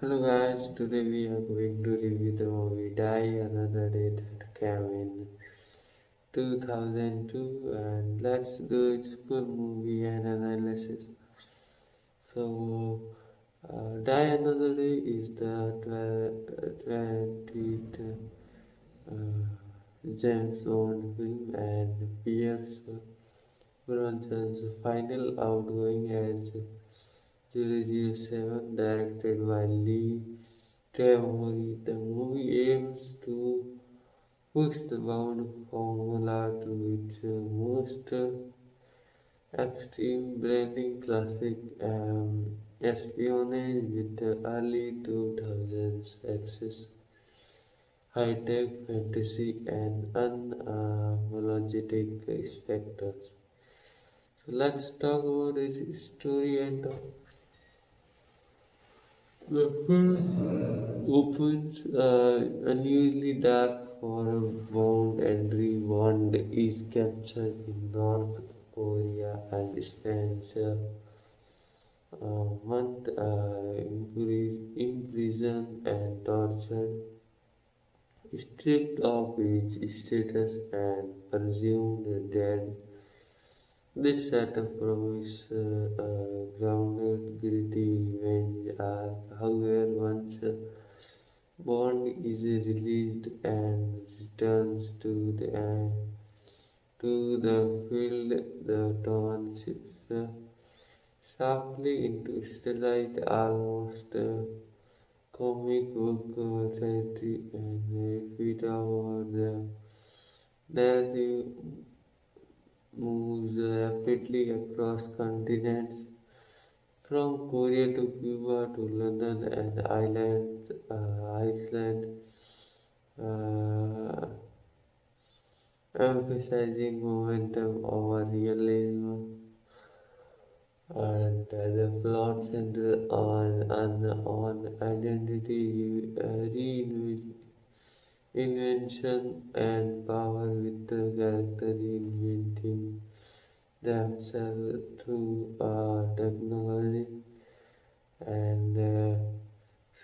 Hello guys, today we are going to review the movie Die Another Day that came in 2002 and let's do its full movie and analysis. So, Die Another Day is the 20th James Bond film and Pierce Brosnan's final outgoing as 007, directed by Lee Trevor. The movie aims to push the Bond formula to its most extreme, blending classic espionage with the early 2000s access, high-tech fantasy, and unapologetic spectacles. So let's talk about its story and the film opens unusually dark for a Bond entry. Bond is captured in North Korea and spends a month imprisoned and tortured, stripped of his status and presumed dead. This setup promises a grounded, gritty revenge arc. However, once Bond is released and returns to the field, the tone shifts sharply into stylized, almost comic book territory, and a feat about the narrative moves rapidly across continents, from Korea to Cuba to London and Iceland, uh, emphasizing momentum over realism, and the plot centers on identity reinvention and power, with the character reinventing themselves through technology and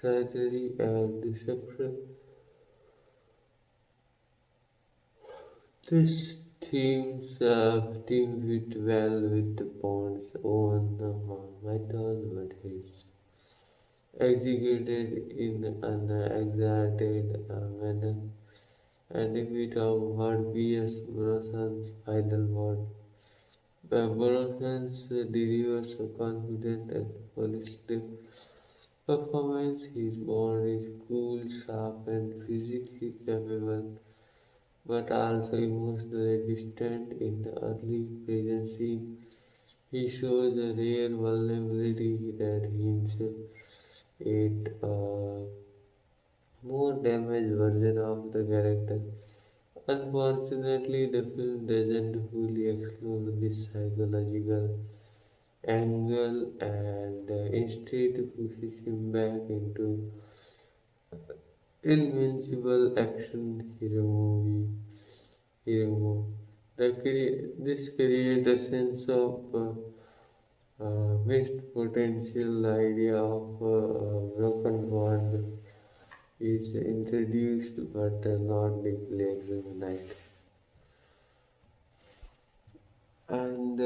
surgery and deception. This theme fit well with Bond's own method, but it's executed in an exaggerated manner. And if we talk about Pierce Brosnan's final word, Brosnan delivers a confident and polished performance. His Bond is cool, sharp, and physically capable, but also emotionally distant. In the early prison scene, he shows a rare vulnerability that hints at a more damaged version of the character. Unfortunately, the film doesn't fully explore this psychological angle and instead pushes him back into invincible action hero mode. This creates a sense of missed potential. The idea of a broken bond is introduced but not deeply examined. And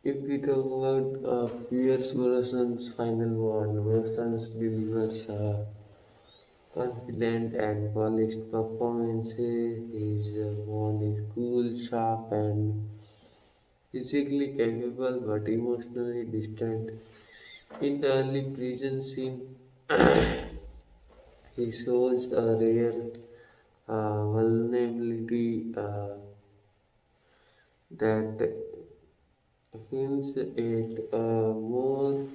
if we talk about Pierce Brosnan's final one, Brosnan delivers confident and polished performances. His Bond is cool, sharp, and physically capable but emotionally distant. In the early prison scene, he shows a rare vulnerability that hints at a more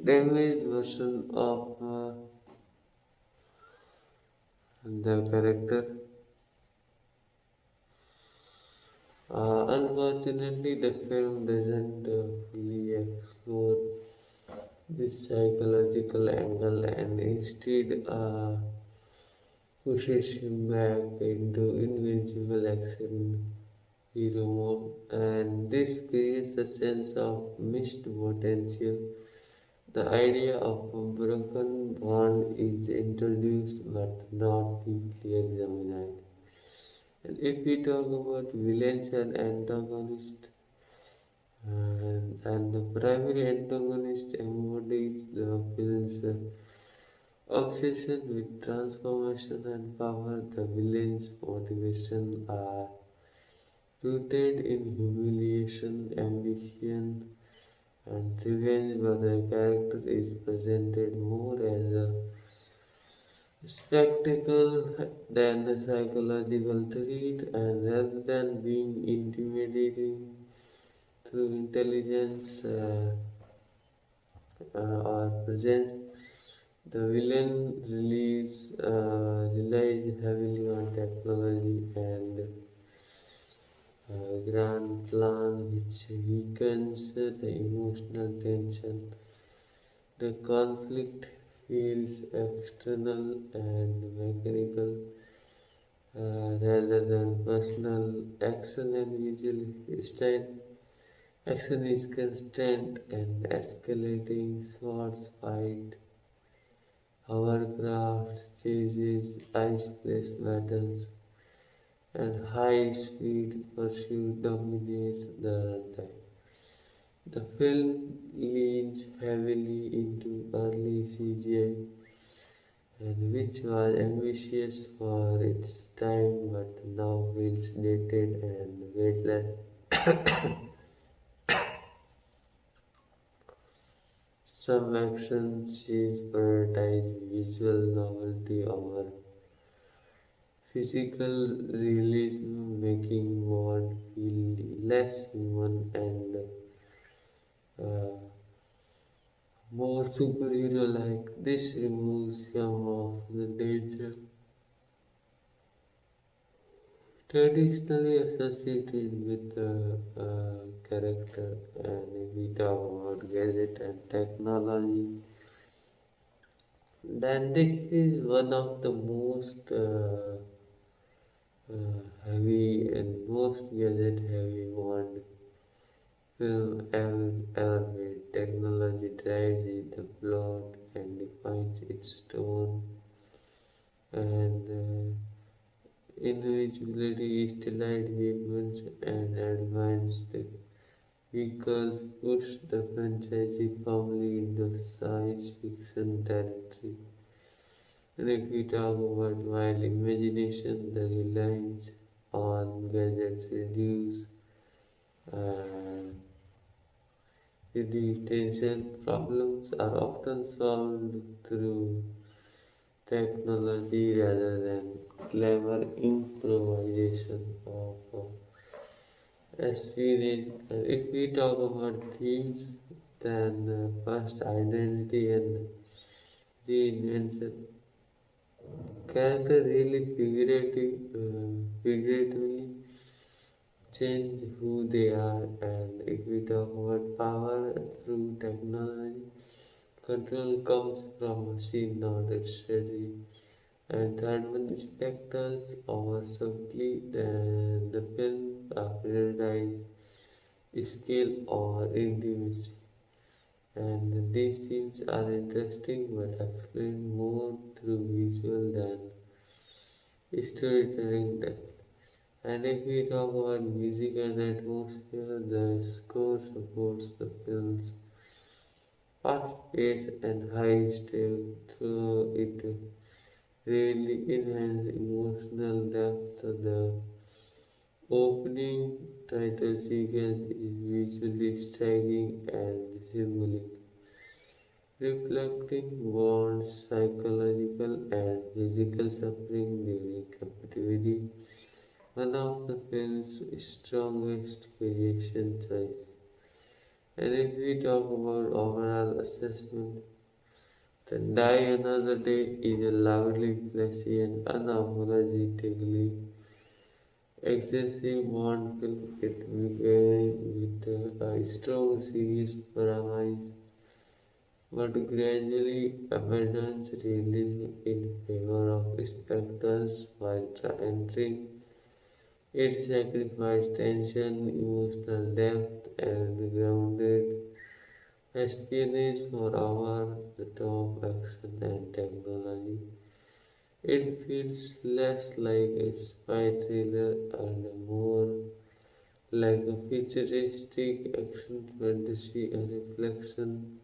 damaged version of the character. Unfortunately, the film doesn't fully explore this psychological angle and instead pushes him back into invincible action hero mode, and this creates a sense of missed potential. The idea of a broken bond is introduced but not deeply examined. And if we talk about villains and antagonists, and the primary antagonist embodies the film's obsession with transformation and power. The villain's motivation are rooted in humiliation, ambition, and revenge, but the character is presented more as a spectacle than a psychological threat, and rather than being intimidating through intelligence or presence, the villain relies heavily on technology and grand plan, which weakens the emotional tension. The conflict feels external and mechanical rather than personal. Action and visual style. Action is constant and escalating swords fight, hovercraft chases, ice-based battles, and high-speed pursuit dominate the runtime. The film leans heavily into early CGI, and which was ambitious for its time but now feels dated and weightless. Some action scenes prioritize visual novelty over physical realism, making Bond feel less human and more superhero-like. This removes some of the danger traditionally associated with the character. And if we talk about gadget and technology, then this is one of the most heavy and most gadget heavy one film ever made. Technology drives it, the plot, and defines its tone, and individuality, stylized weapons, and advanced vehicles push the franchise firmly into science fiction territory. And if we talk about while imagination, the reliance on gadgets uh, reduce tension. Problems are often solved through technology rather than clever improvisation of espionage. And if we talk about themes, then first identity and reinvention. Character really figuratively change who they are, and if we talk about power through technology, control comes from machine, not its strategy. And third one, spectacles over subtly, then the film prioritize scale or intimacy. And these themes are interesting but explained more through visual than storytelling depth. And if we talk about music and atmosphere, the score supports the film's fast pace and high stake through it really enhance emotional depth. The opening title sequence is visually striking and symbolic, reflecting Bond's psychological and physical suffering during captivity, one of the film's strongest creation choices. And if we talk about overall assessment, then Die Another Day is a loudly flashy and unapologetically excessive Bond film. It began with a strong serious premise, but gradually abandons realism in favor of spectacles while entering. It sacrificed tension, emotional depth, and grounded espionage for over the top action and technology. It feels less like a spy thriller and more like a futuristic action fantasy, a reflection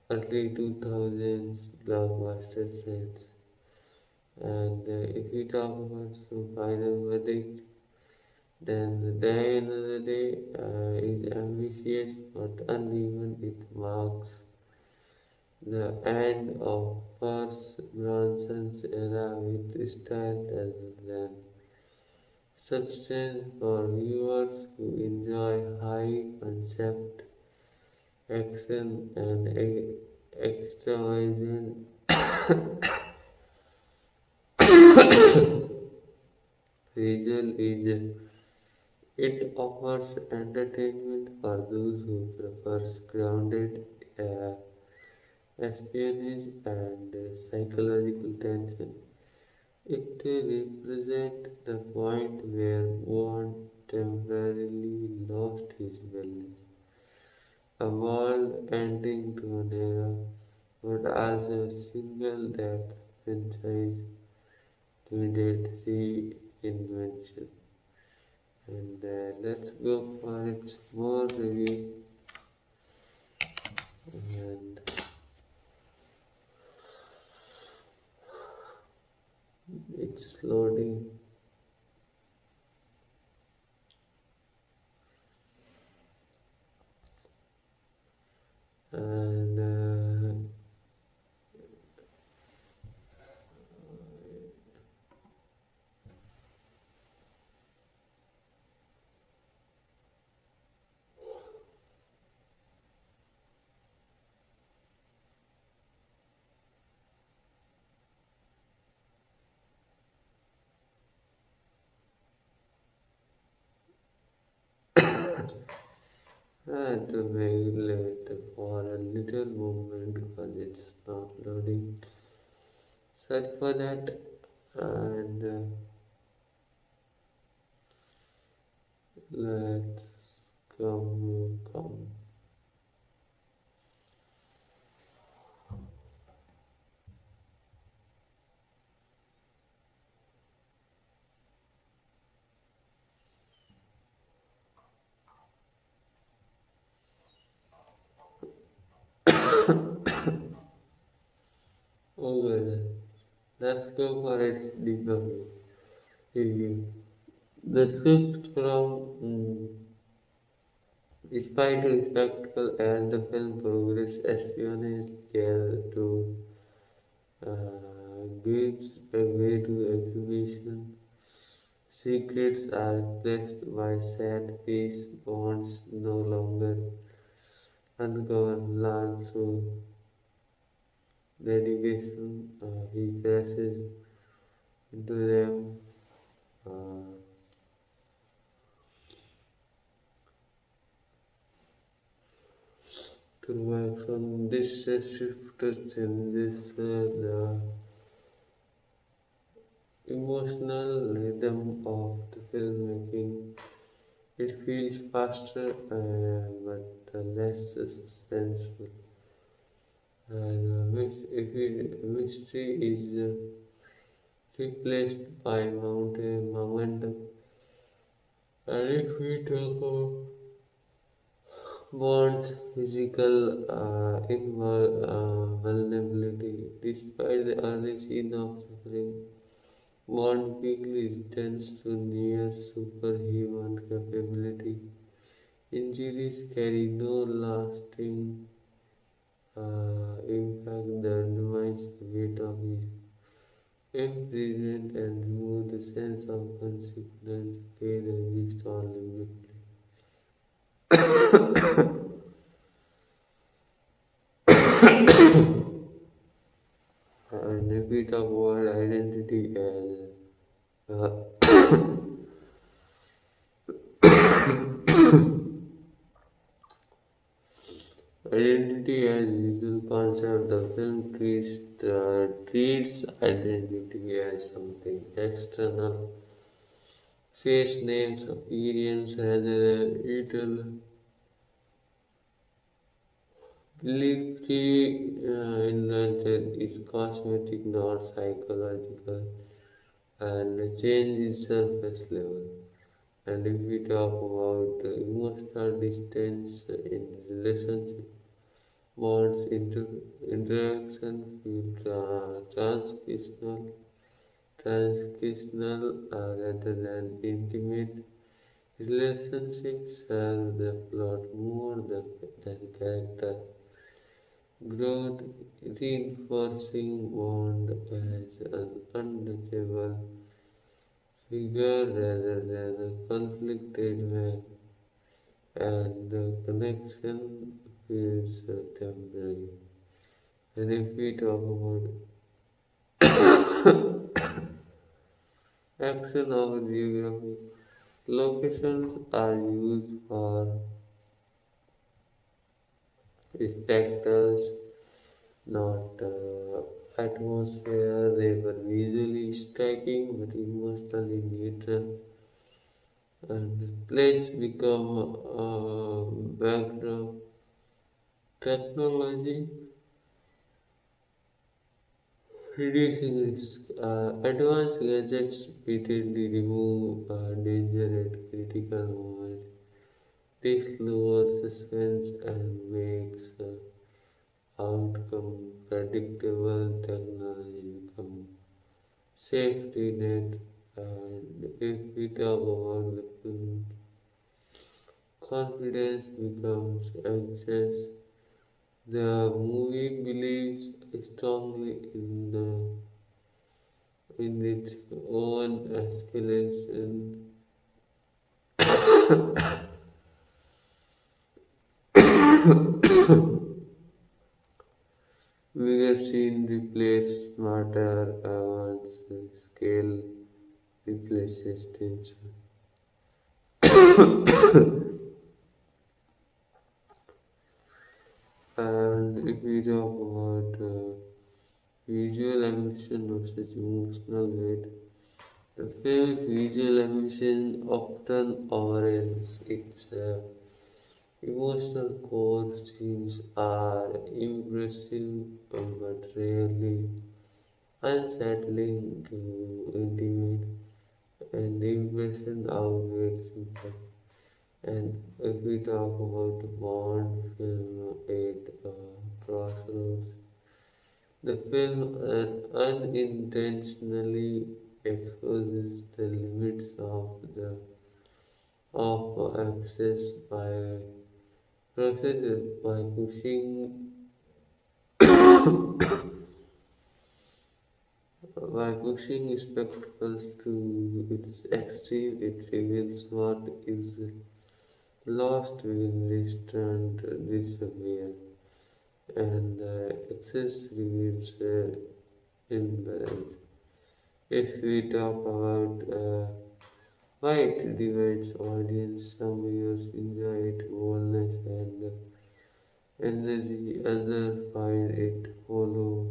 early 2000s blockbuster trends. And if we talk about some final verdict, then the day another day is ambitious but uneven. It marks the end of first Bronson's era with style rather than substance for viewers who enjoy high concept action and extravagant visual agent. It offers entertainment for those who prefer grounded uh, espionage and psychological tension. It represents the point where Bond temporarily lost his balance, a world ending to an era, but as a single that franchise needed reinvention. And let's go for its more review. And it's loading. And to make late for a little moment because it's not loading. Sorry for that. And let's come. Okay, let's go for its deeper review. The shift from spy to spectacle as the film progresses, espionage care to gives a way to exhibition. Secrets are replaced by sad face bonds no longer uncover plans through dedication. He crashes into them uh, through action. This shift changes the emotional rhythm of the filmmaking. It feels faster but less suspenseful. And mystery is replaced by momentum. And if we talk of Bond's physical invulnerability, despite the early scene of suffering, Bond quickly returns to near superhuman capability. Injuries carry no lasting impact that undermines the weight of his imprisonment and remove the sense of consequence, pain, exist only briefly. And if we talk about identity as identity as visual concept, the film treats identity as something external, face names, appearance rather than internal. Belief invented is cosmetic, not psychological, and change is surface level. And if we talk about emotional distance in relationship, bonds interaction feel transactional rather than intimate. Relationships serve the plot more than character growth, reinforcing bond as an untouchable figure rather than a conflicted man, and the connection feels temporary. And if we talk about action over geography, locations are used for spectacles, not atmosphere. They were visually striking but emotionally neutral, and place become backdrop. Technology reducing risk. Advanced gadgets repeatedly remove danger at critical moments. This lowers suspense and makes outcome predictable. Technology become safety net. And if we talk about the film, confidence becomes anxious. The movie believes strongly in its own escalation. Bigger scene replace smarter advanced scale replaces tension. And if we talk about visual ambition versus emotional weight, the film's visual ambition often overruns its emotional core. Scenes are impressive but rarely unsettling to intimate, and the impression outweighs impact. And if we talk about the Bond film at Crossroads, the film unintentionally exposes the limits of access processes by pushing spectacles to its extreme. It reveals what is lost when restraint disappear, and excess reveals imbalance. If we talk about why it divides audience, some viewers enjoy it boldness and energy, others find it hollow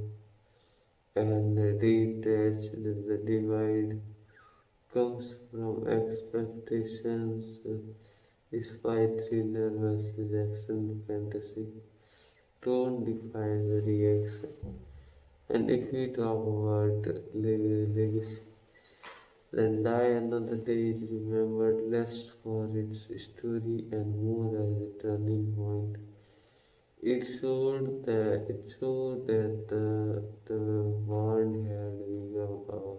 and detached. The divide comes from expectations. Spy thriller versus action fantasy. Tone defines the reaction. And if we talk about legacy, then Die Another Day is remembered less for its story and more as a turning point. It showed that the bond had become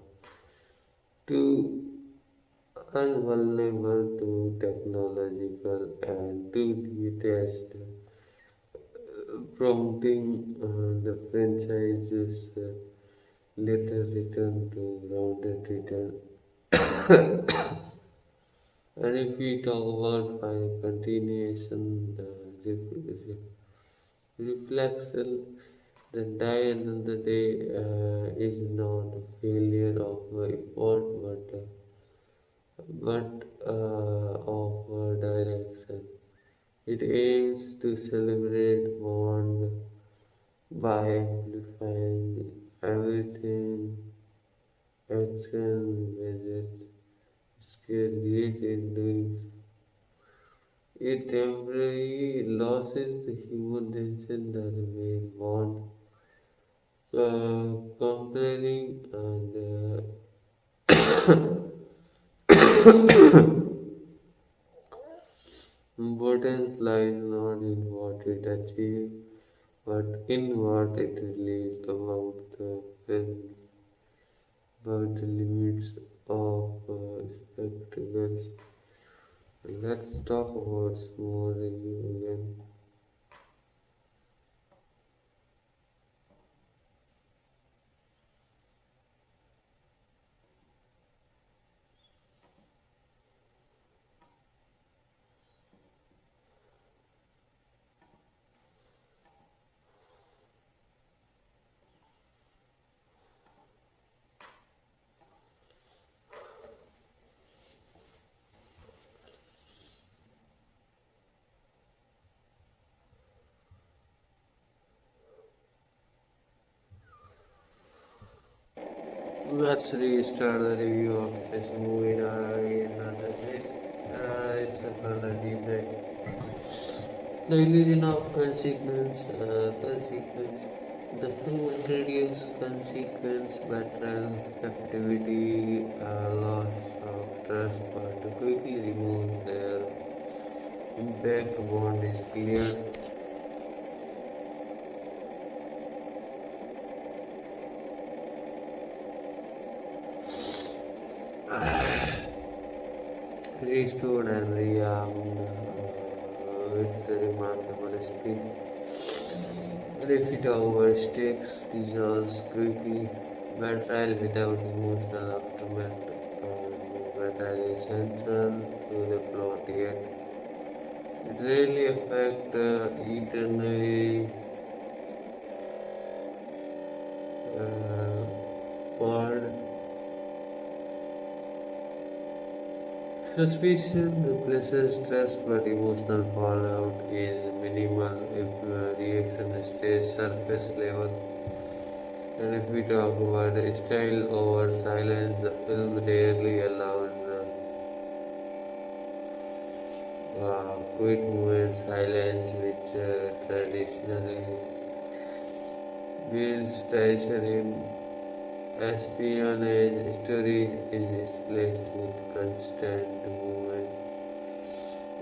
too unvulnerable to technological and too detached, prompting the franchise's later return to grounded return. And if we talk about by continuation, reflection, then Die Another Day is not a failure of effort but of direction. It aims to celebrate bond by amplifying everything action, gadgets, skill, created doing It temporarily loses the human tension that made bond complaining and importance lies not in what it achieves, but in what it relieves about the limits of spectacles. Let's talk about small review again. Let's restart the review of this movie in another day. It's a kind of deep dive. The illusion of consequence. The film introduces consequence, betrayal, captivity, loss of trust, but to quickly remove their impact bond is clear. Restored and rearmed with the remarkable speed. If it overtakes, dissolves quickly. Betrayal without emotional aftermath. Betrayal is central to the plot yet. It really affects eternally bond. Suspicion replaces trust, but emotional fallout is minimal if reaction stays surface level. And if we talk about style over silence, the film rarely allows quiet movement silence, which traditionally builds tension in espionage stories, is displaced with constant movement.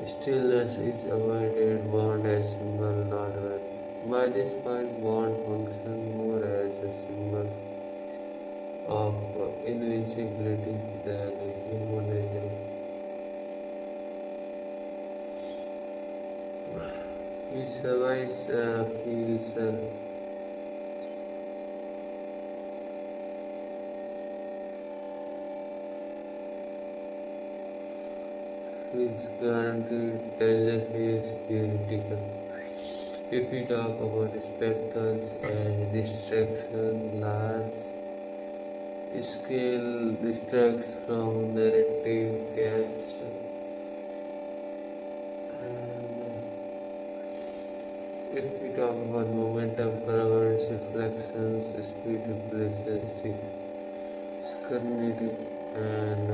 Stillness is avoided, bond as symbol, not weapon. By this point, bond functions more as a symbol of invincibility than humanism. He survives, feels guaranteed, tendency is theoretical. If we talk about spectacles and distraction, large scale distracts from narrative gaps. And if we talk about momentum, prevents reflections, speed replaces scrutiny, and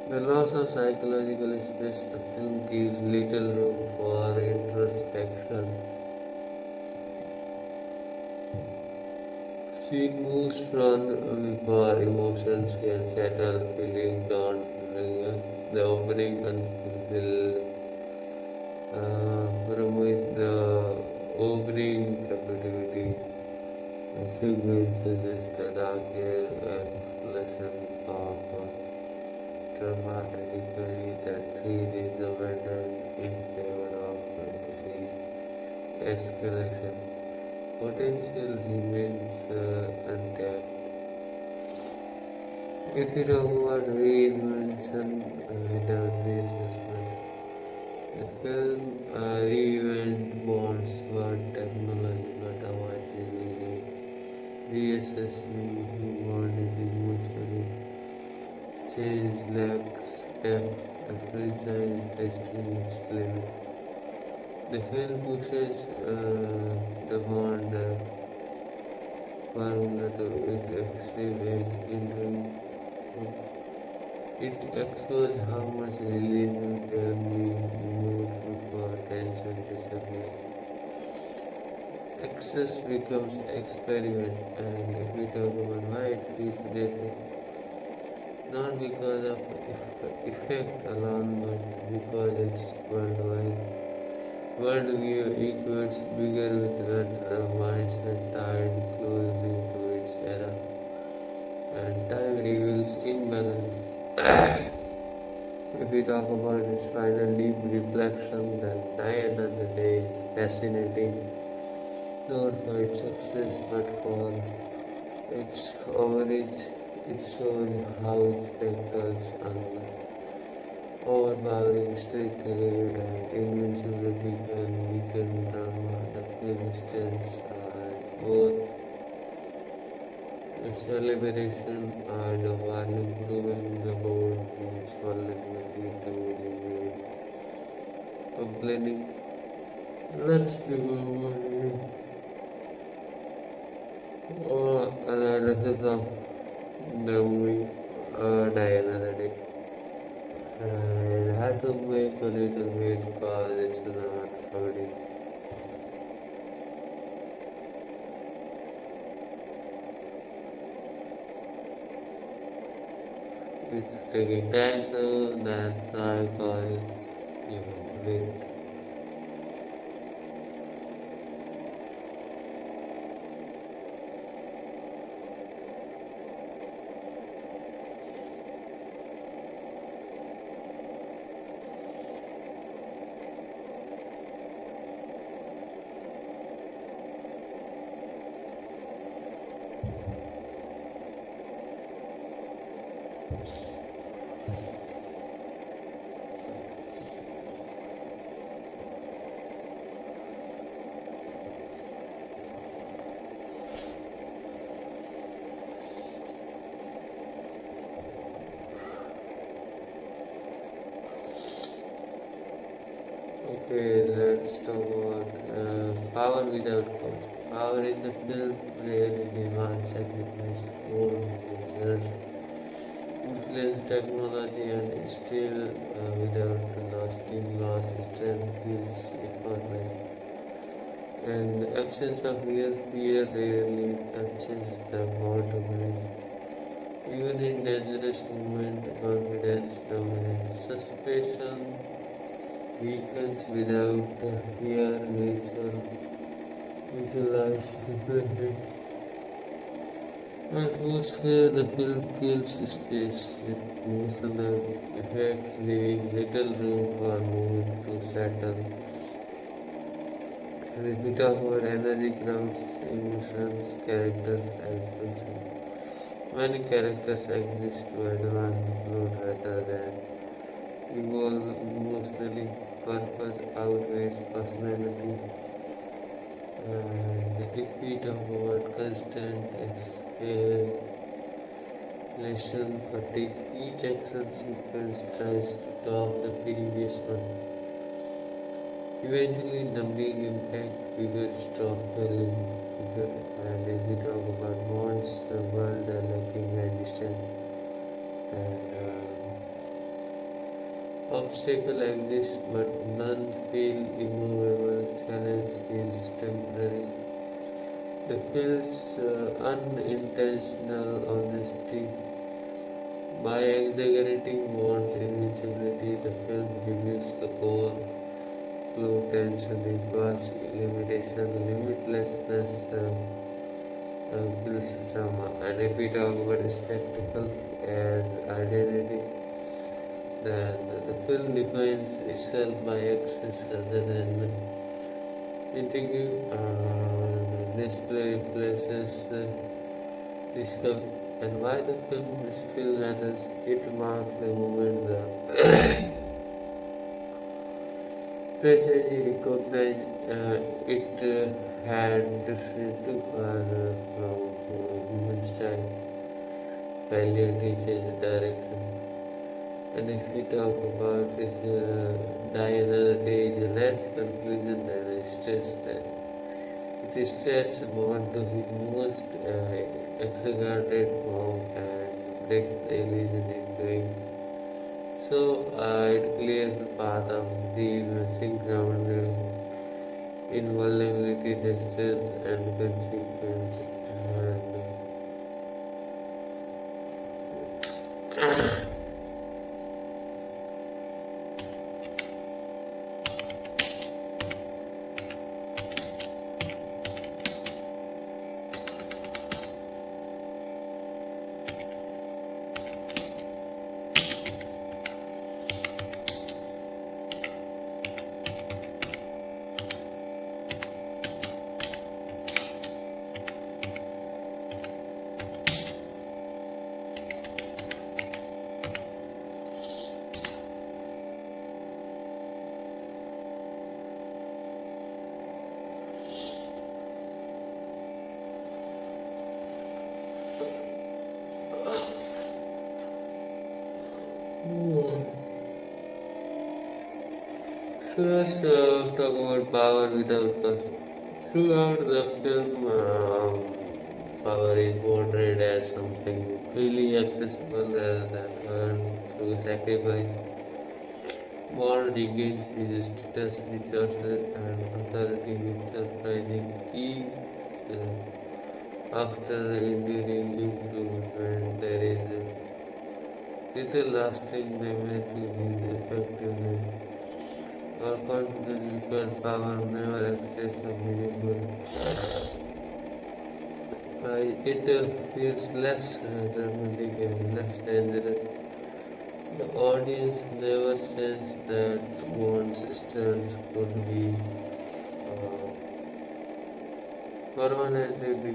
the loss of psychological space, the film gives little room for introspection. Scene moves from before emotions can settle, feelings don't linger. The opening unfulfilled promise, the opening captivity sequence suggests a dark explosion of trauma and recovery that thrill is abandoned in favor of fantasy escalation. Potential remains untapped. If you talk about reinvention without reassessment, the film reinvent bonds for technology but avoids reassessing who bond is emotionally change lacks depth. The franchise testing its limit. The film pushes the bond formula to its extreme end, It exposes how much relief can be removed before tension disappears. Excess becomes experiment, and if we talk about why it feels rated, not because of effect alone, but because it's worldwide. Worldview equates bigger with a mindset tied closely to its era, and time reveals imbalance. If we talk about its final deep reflection, then Die Another Day is fascinating, not for its success but for its overreach. It shows how spectacles and overpowering storytelling and invincibility can weaken drama. The film stands as both a celebration and a warning, proving the bold needs vulnerability to remain complaining. Let's do analysis of the movie Die Another Day. And I had to make a little bit because it's not funny. It's taking time, so that's why I call it wait. Okay, let's talk about power without cost. Power in the film really demands sacrifice, more desire, influence technology, and still without lasting loss, strength feels effortless. And the absence of fear rarely touches the bottom. Even in dangerous moments, confidence dominates. Suspicion weakens without fear, visualize the atmosphere. The film fills space with emotional effects, leaving little room for mood to settle. And if we talk about energy, grounds, emotions, characters, and function, many characters exist to advance the plot rather than evolve emotionally. Purpose outweighs personality. And if we talk about constant escalation fatigue, each action sequence tries to top the previous one. Eventually, numbing impact figures stop feeling bigger. And if we talk about bonds, the world are lacking at distance. And obstacle exists, but none feel immovable. Challenge feels temporary. The film's unintentional honesty. By exaggerating one's invincibility, the film reveals the core flow, tension, equals limitation, limitlessness, kills drama. And if we talk about spectacle and identity, then the film defines itself by excess rather than intrigue. Display replaces discovery, and why the film still matters. It marks the moment the tragedy recognized it had drifted too far from human style. Failure teaches direction. And if we talk about this Die Another Day, the last conclusion that I stressed that it stretches Bond to his most exaggerated form and breaks the illusion in doing. So it clears the path of the missing ground in vulnerability, resistance, and consequence. So let's talk about power without trust. Throughout the film, power is portrayed as something freely accessible rather than earned through sacrifice. Bond regains his status, resources, and authority with surprising ease. After enduring improvement, there is little lasting damage to his effectiveness or confidence because power never acts a meaningful. It feels less dramatic and less dangerous. The audience never sensed that one's strength could be permanently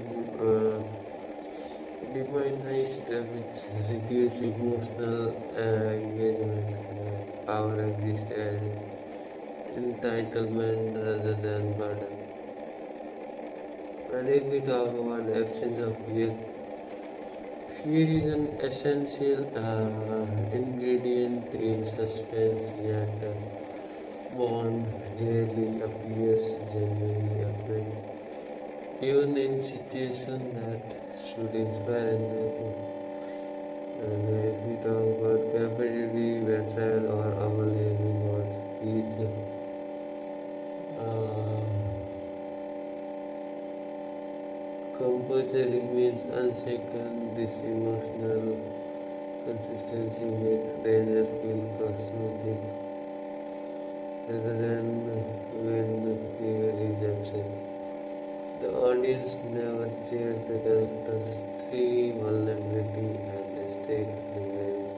diminished, which reduce emotional engagement. Power exists as entitlement rather than burden. And if we talk about the absence of fear, fear is an essential ingredient in suspense, yet Bond rarely appears genuinely afraid, even in situations that should inspire anxiety. If we talk about capability, betrayal, or overleaving, or each uh, composure remains unshaken. This emotional consistency makes danger feel cosmetic rather than when fear is absent. The audience never cheers the character's three vulnerability and the stakes remains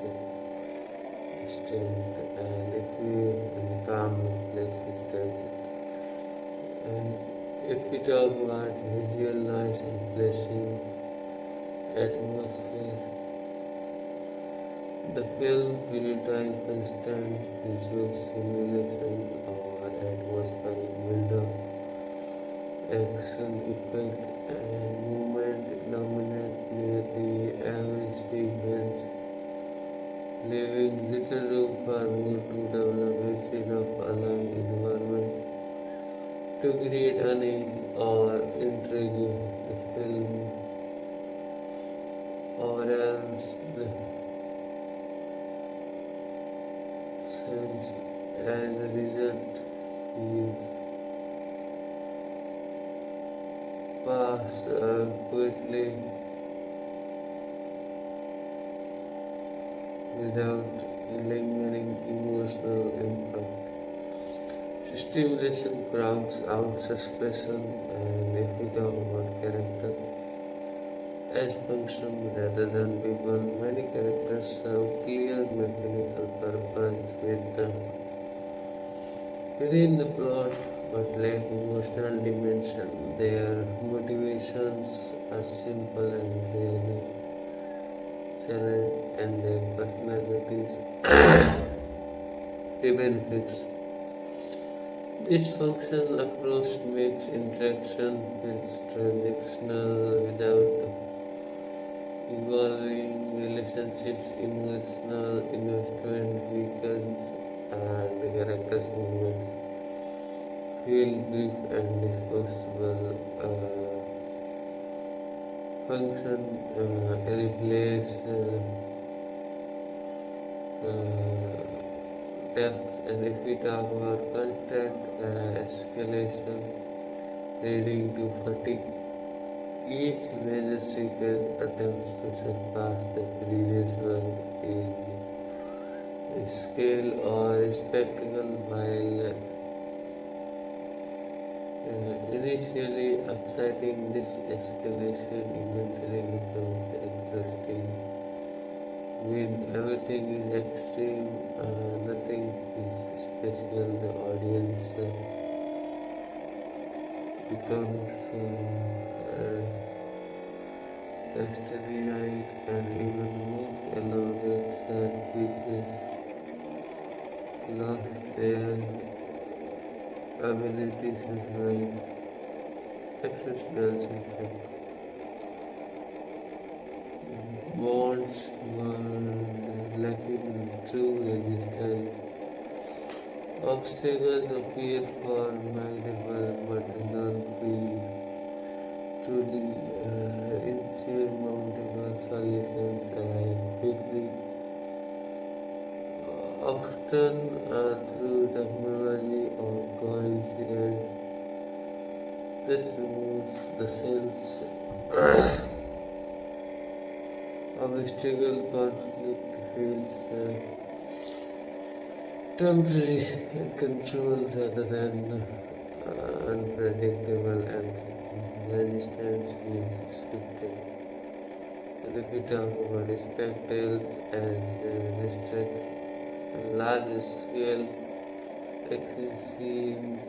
distinct and if we calm replaces tension. And if we talk about visual noise replacing atmosphere, the film prioritizes constant visual stimulation or atmospheric build-up, action effect and movement dominate nearly every sequence, leaving little room for mood to develop instead of allowing environment to create unease or intrigue. The film or else the sense as a result sees pass quickly without lingering emotional impact. Stimulation crowds out suspicion, and if we talk about character as function rather than people, many characters serve clear mechanical purpose within the plot but lack emotional dimension. Their motivations are simple and really silent, and their personalities even fixed. This functional approach makes interaction feels transactional without involving relationships, emotional investment weakens, and the character's movements feel brief and disposable. Function replace depth. And if we talk about constant escalation leading to fatigue, each major sequence attempts to surpass the previous one in scale or spectacle, while initially exciting, this escalation eventually becomes exhausting. When everything is extreme, nothing is special, the audience becomes externalized, and even most elaborate set pieces lost their ability to drive exceptional impact. Bonds were lacking true resistance. Obstacles appear formidable but do not feel truly insurmountable. Solutions arrive quickly, often through technology or coincidence. This removes the sense of struggle. Conflict feels temporary and controlled rather than unpredictable, and resistance feels scripted. And if we talk about spectacles as restrict large scale action scenes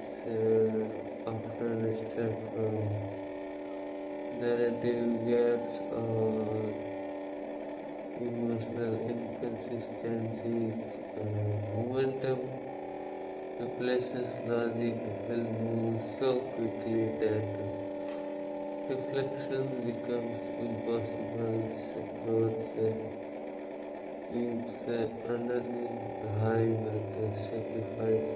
often step from narrative gaps or emotional inconsistencies. Momentum replaces logic. The film moves so quickly that reflection becomes impossible. Growth keeps underneath high but sacrifice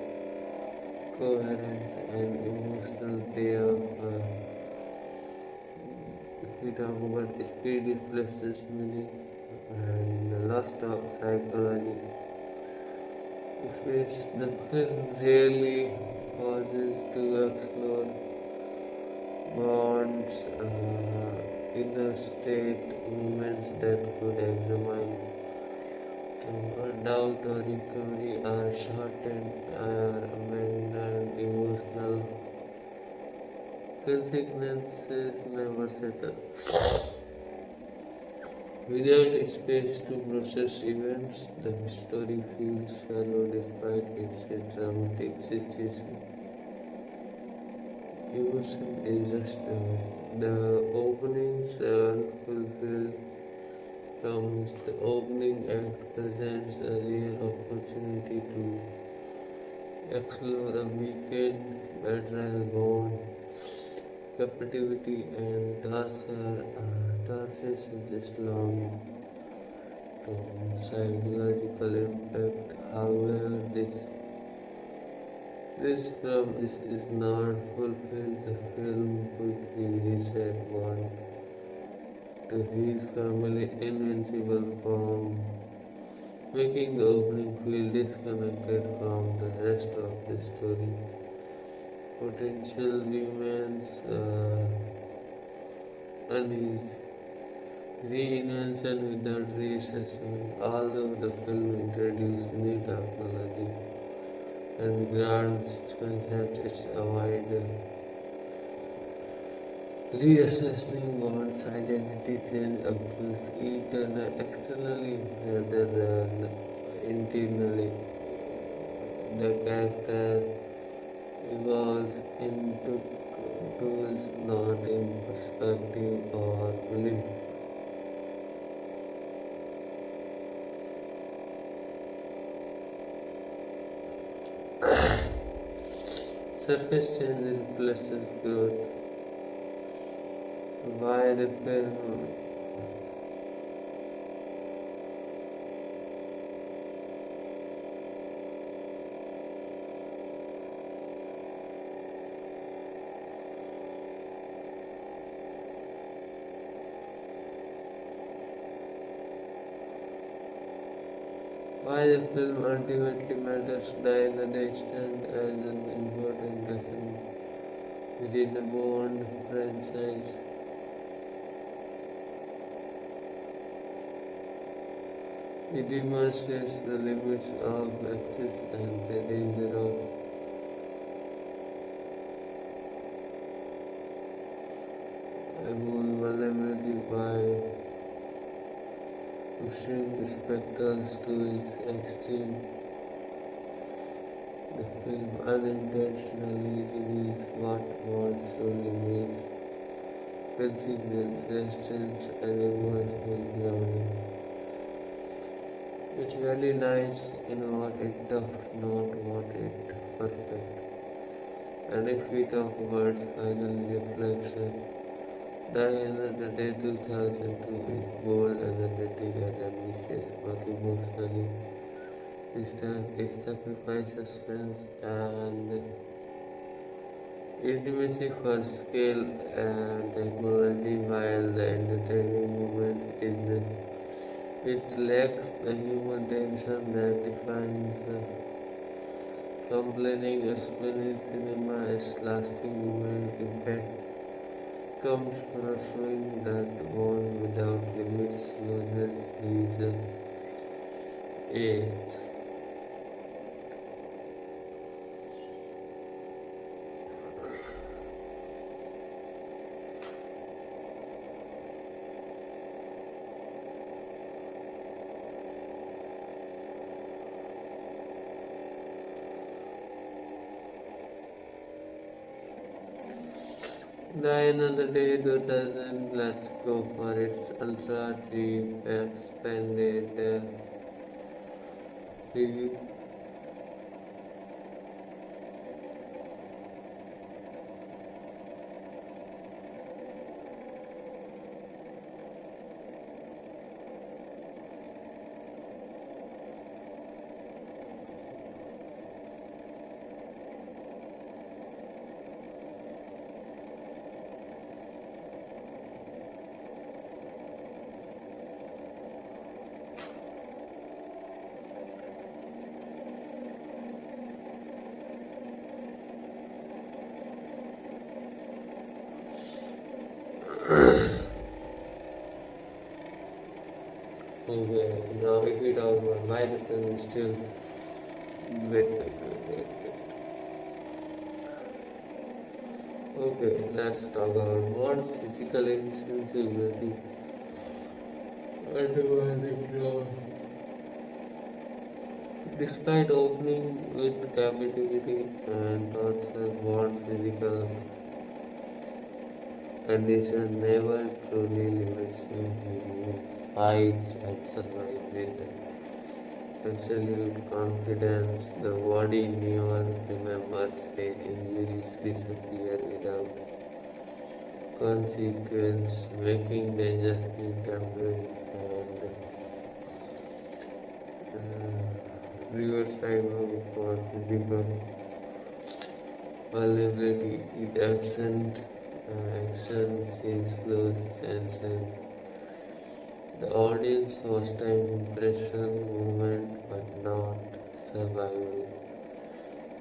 coherence and emotional payoff. If we talk about speed replaces meaning, and the loss of psychology, if the film really pauses to explore bonds, inner state, moments that could examine doubt or recovery are shortened or abandoned, emotional consequences never settle. Without space to process events, the story feels shallow despite its dramatic situation. Emotion is just away. The opening's unfulfilled promise. The opening act presents a rare opportunity to explore a weekend betrayal, bond, captivity, and torture suggest long psychological impact. However, this promise is not fulfilled. The film quickly reset one to his family invincible form, making the opening feel disconnected from the rest of the story. Potential remains uneasy. Reinvention without reassessment. Although the film introduced new technology and grand concept, it's avoid reassessing one's identity change occurs externally rather than internally. The character evolves into tools, not in perspective or belief. Surface change replaces growth. Why the film Why the film ultimately matters die the extent as an important lesson within the Bond franchise. It demonstrates the limits of access and the danger of vulnerability by pushing spectacles to its extreme. The film unintentionally reveals what war truly means: consequence, restraint, and emotional grounding. It really lies in what it tough, not what it perfect. And if we talk about final reflection, Die Another Day 2002 is bold, energetic, and ambitious, but emotionally distant. It sacrifices suspense and intimacy for scale and technology, while the entertaining moment is it lacks the human tension that defines the complaining Spanish cinema. Its lasting human impact comes from showing that one without limits loses his age. Die Another Day 2000, let's go for its ultra deep expanded review. Okay, now if we talk about why the film is still wait. Okay, let's talk about what's physical insensibility. Underwhelming. Despite opening with captivity and torture, Bond's physical condition never truly limits him. He fights and survives with absolute confidence. The body never remembers pain. Injuries disappear without consequence, making danger feel temporary and real time for physical vulnerability is absent. Action scenes slow tension. The audience was time impression, movement, but not survival.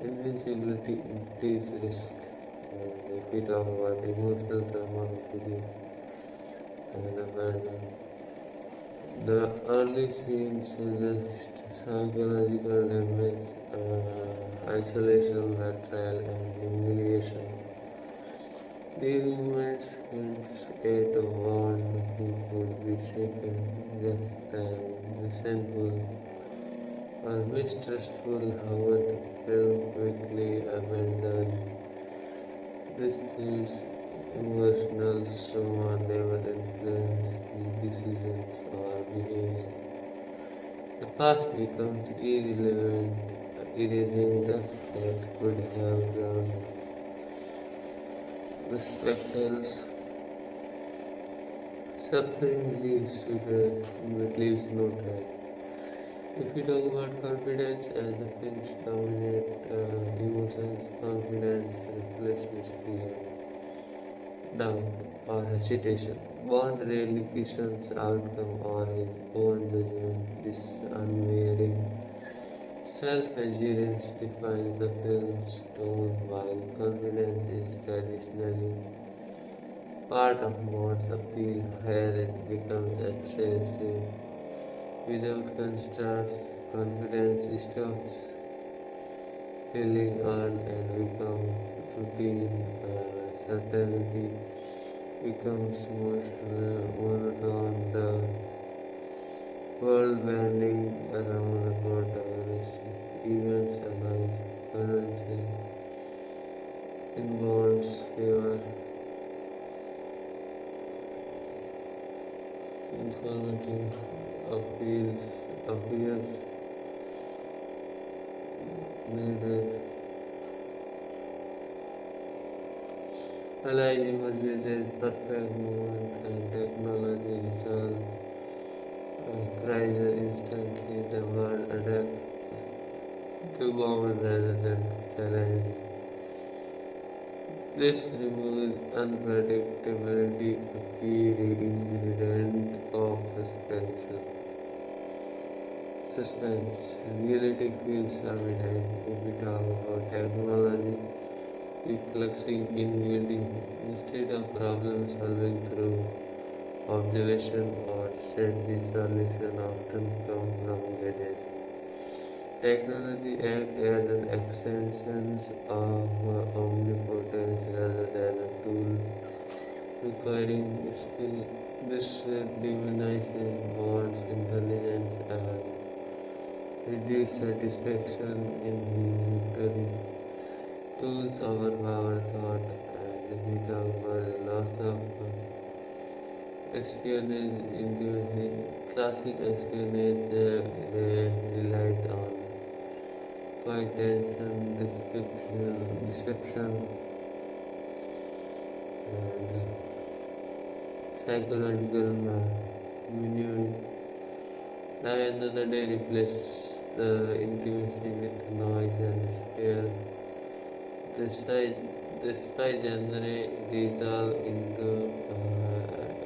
Invincibility increased risk. And if we talk about emotional trauma, injuries, and abandonment, the early scenes suggest psychological damage, isolation, betrayal, and humiliation. These moments hint at one who could be shaken, just and resentful or mistrustful. However, the film quickly abandoned this theme's emotional trauma never influenced his decisions or behavior. The past becomes irrelevant, erasing the that could have grounded the spectacles. Suffering leads to death, but leaves no trace. If we talk about confidence and the film's dominant emotions, confidence replaces fear, doubt. or hesitation. Bond rarely questions outcome or his own judgment. This unwavering self-assurance defines the film's tone, while confidence is traditionally part of Bond's appeal. Here it becomes excessive. Without constructs, confidence stops feeling earned and becomes routine. Certainty becomes monotone. The world bending around the protagonist. Events alive, currency in Bond's favor. Informative appears needed. Halle emerges as perfect moment and technology resolves a crisis instantly. The world adapts to bomb rather than challenge. This removes unpredictability, a key ingredient of suspense. Reality feels evident if we talk about technology reflecting ingenuity instead of problem solving through observation or strategy solution often come from gadgets. Technology acts as an extension of omnipotence rather than a tool requiring skill. This diminishes one's intelligence and reduces satisfaction in victories. Tools overpower thought and defeat over the loss of espionage intimacy. Classic espionage relied on quiet tension, deception, and psychological maneuvering. Now another day replaces the intimacy with noise and scare. Despite despite genre dissolve into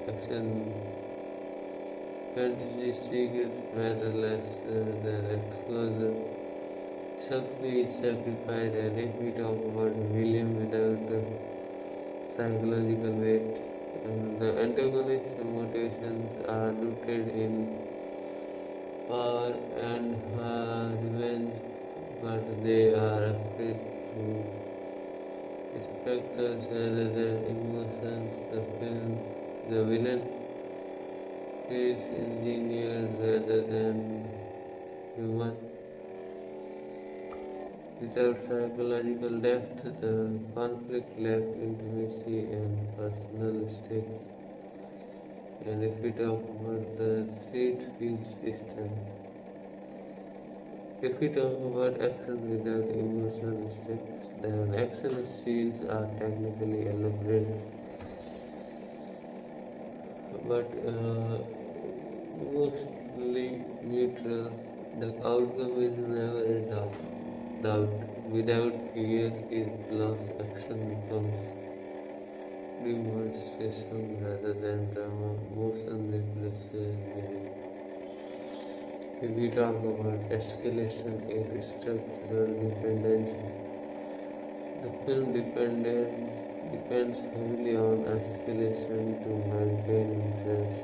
action, fantasy seekers matter less than explosion. Subtly is sacrificed, and if we talk about William without psychological weight, the antagonist's motivations are rooted in power and revenge, but they are expressed through specters rather than emotions. The villain is engineered rather than human. Without psychological depth, the conflict lacks intimacy and personal stakes. And if we talk about the threat feels distant. If we talk about action without emotional stakes, then action scenes are technically elaborate, but mostly neutral. The outcome is never a doubt. Without fear is lost, action becomes demonstration rather than drama. Motion replaces meaning. If we talk about escalation and structural dependency, the film depends heavily on escalation to maintain interest.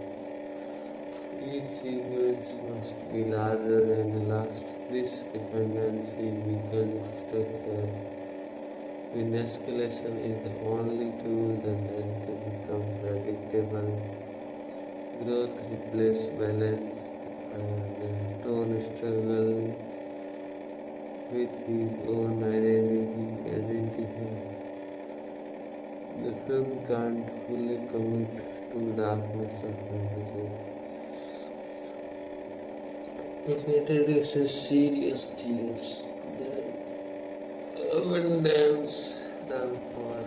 Each sequence must be larger than the last. This dependency weakens structure. When escalation is the only tool, the length becomes predictable. Growth replaces balance, and Tone struggle with his own identity. The film can't fully commit to darkness of fantasy. It introduces serious themes, then abundance them for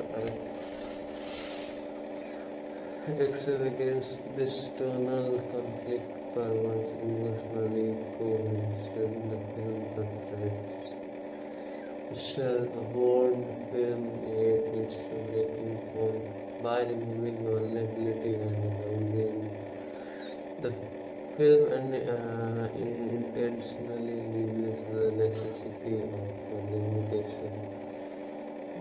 extravagance. This tonal conflict perverts emotionally coherence when the film contradicts itself. A Bond film at its breaking point. by removing vulnerability and boundary. The film intentionally reveals the necessity of limitation.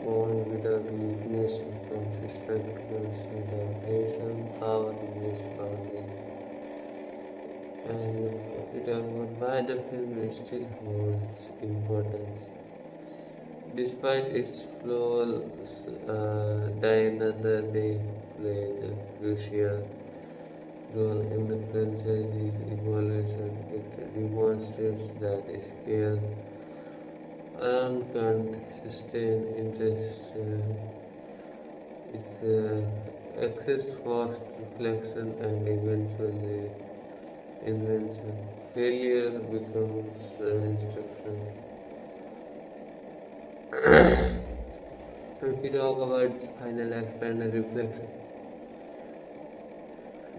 Born without weakness becomes spectacles without nation, power is boundary. And we talk about why the film still holds importance. Despite its flaws, Die Another Day played a crucial role in the franchise's evolution. It demonstrates that scale alone can't sustain interest. It's access, fast reflection, and eventually invention. Failure becomes instruction. If we talk about final aspect and reflection,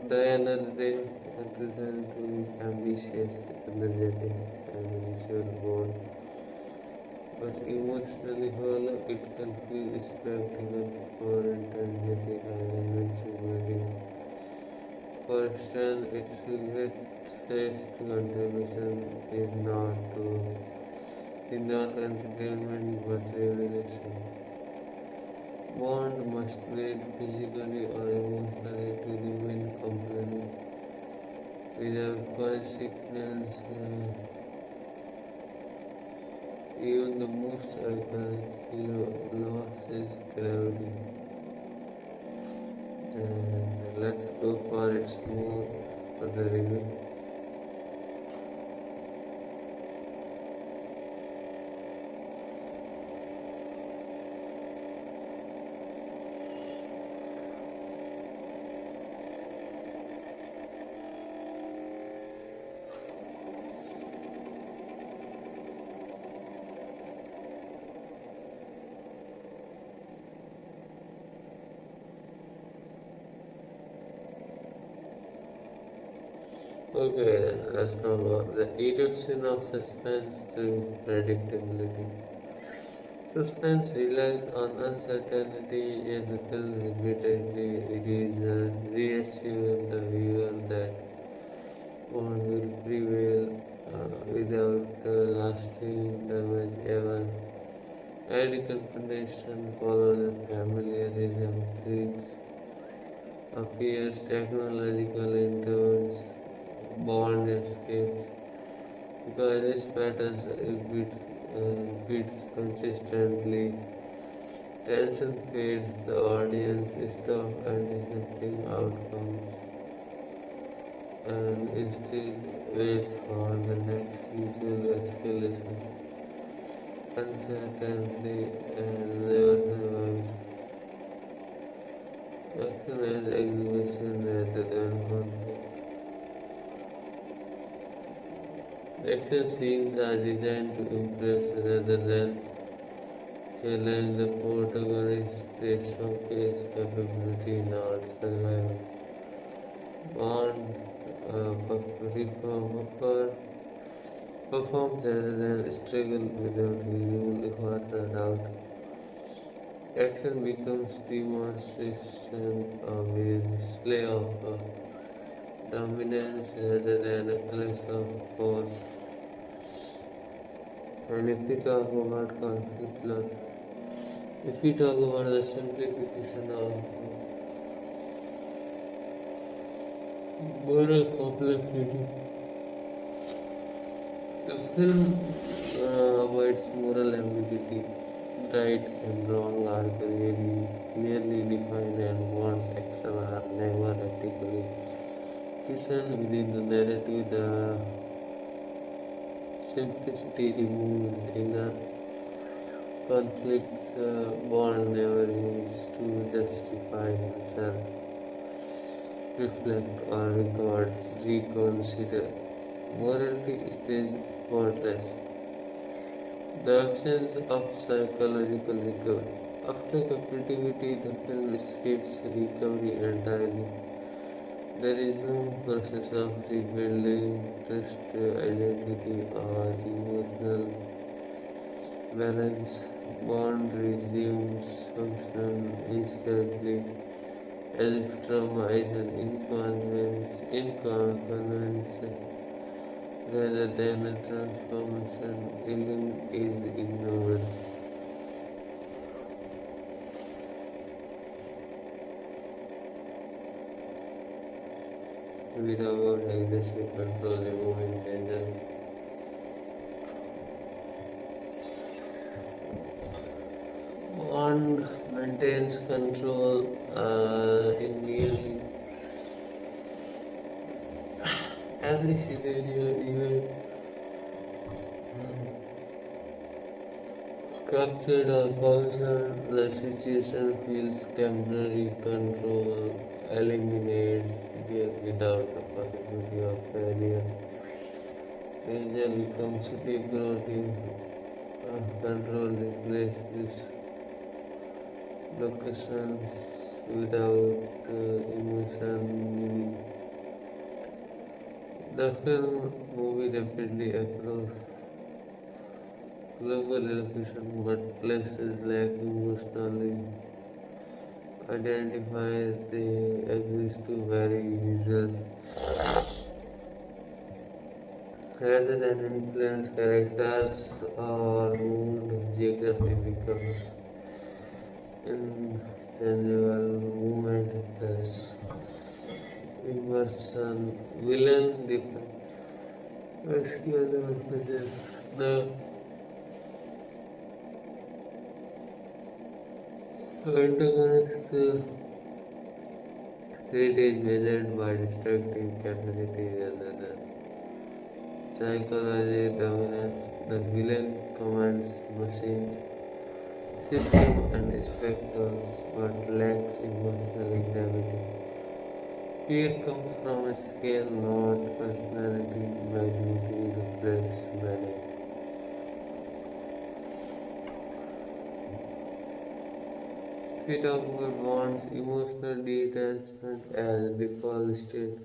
Diana Day represents ambitious, energetic, and mature born, but emotionally hollow. It can feel spectacle, foreign, energetic, and invincibility. For instance, its greatest contribution is not entertainment but revelation. Bond must need physically or emotionally to remain compelling. Without consequence, even the most iconic hero loses gravity. And let's go for its more for the review. Okay, then let's now go. The erosion of suspense through predictability. Suspense relies on uncertainty in the film repeatedly. It is reassure the viewer that one will prevail without lasting damage ever. Every confrontation follows a familiarism, threats, appears technological intervals, bond escapes. Because these patterns repeats consistently, tension fades, the audience stops anticipating outcomes and instead waits for the next visual escalation. Uncertainty and never survives. Action and exhibition rather than conflict. Action scenes are designed to impress rather than challenge the protagonist. They showcase capability, not survival. Bond performs rather than struggle without visual effort or doubt. Action becomes demonstration of a display of dominance rather than a place of force. And if we talk about conflict loss, if we talk about the simplification of moral complexity, the film avoids moral ambiguity. Right and wrong are clearly defined, and one's actions are never ethically questioned within the narrative. The simplicity removed inner conflicts. Bond never needs to justify himself, reflect, or reconsider. Morality stays faultless. The actions of psychological recovery. After captivity, the film skips recovery entirely. There is no process of rebuilding trust, identity, or emotional balance. Bond resumes function instantly. Electroma is an inconvenience rather than a transformation. Healing is ignored without aggressive control, removing danger. One maintains control in nearly every scenario, even captured or concerned, the situation feels temporary. Control eliminates fear without the possibility of failure. Danger becomes decorative. Control replaces locations without emotion meaning. The film movie rapidly across global location but places lack emotionally identifies they exist to vary visuals rather than influence characters or mood. Geography becomes inchangeable movement plus immersion. Villain defines muscular presence. The antagonist threat is measured by destructive capacity rather than psychology dominance. The villain commands machines, systems, and spectacles but lacks emotional gravity. Fear comes from a scale, not personality. Magnitude reflects meaning. If we talk about bonds, emotional detachment as default state,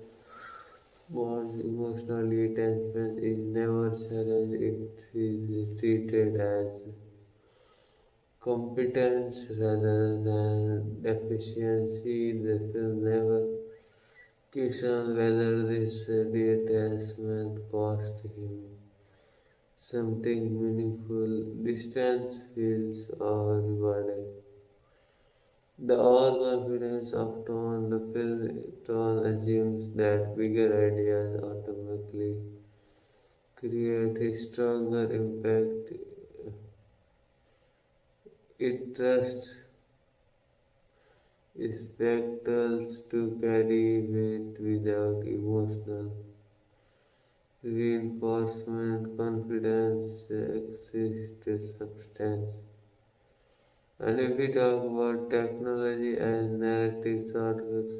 bonds, emotional detachment is never challenged, it is treated as competence rather than deficiency. The film never questions whether this detachment cost him something meaningful. Distance feels rewarded. The overconfidence of tone, the film tone assumes that bigger ideas automatically create a stronger impact. It trusts spectacles to carry weight without emotional reinforcement. Confidence exists substance. And if we talk about technology as narrative shortcuts,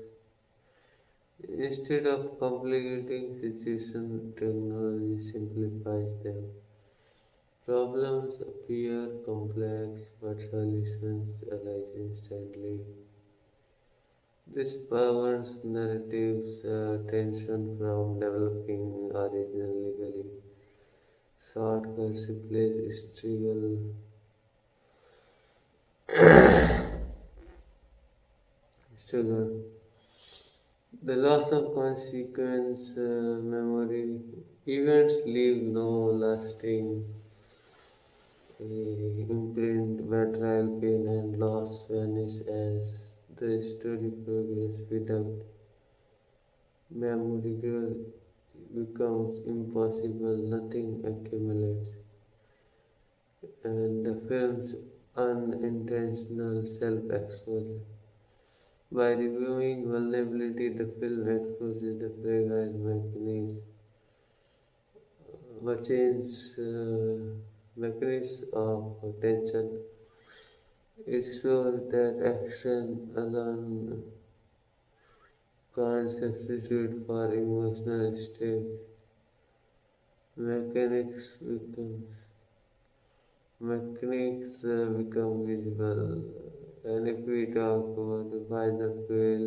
instead of complicating situations, technology simplifies them. Problems appear complex, but solutions arise instantly. This prevents narratives tension from developing originally. Shortcuts replace struggle. The loss of consequence memory. Events leave no lasting imprint. Betrayal, pain, and loss vanish as the story progresses. Without memory, growth becomes impossible. Nothing accumulates, and the film's unintentional self-exposure. By reviewing vulnerability, the film exposes the fragile mechanisms of attention. It shows that action alone can't substitute for emotional state. Mechanics becomes mechanics become visible. And if we talk about the final feel,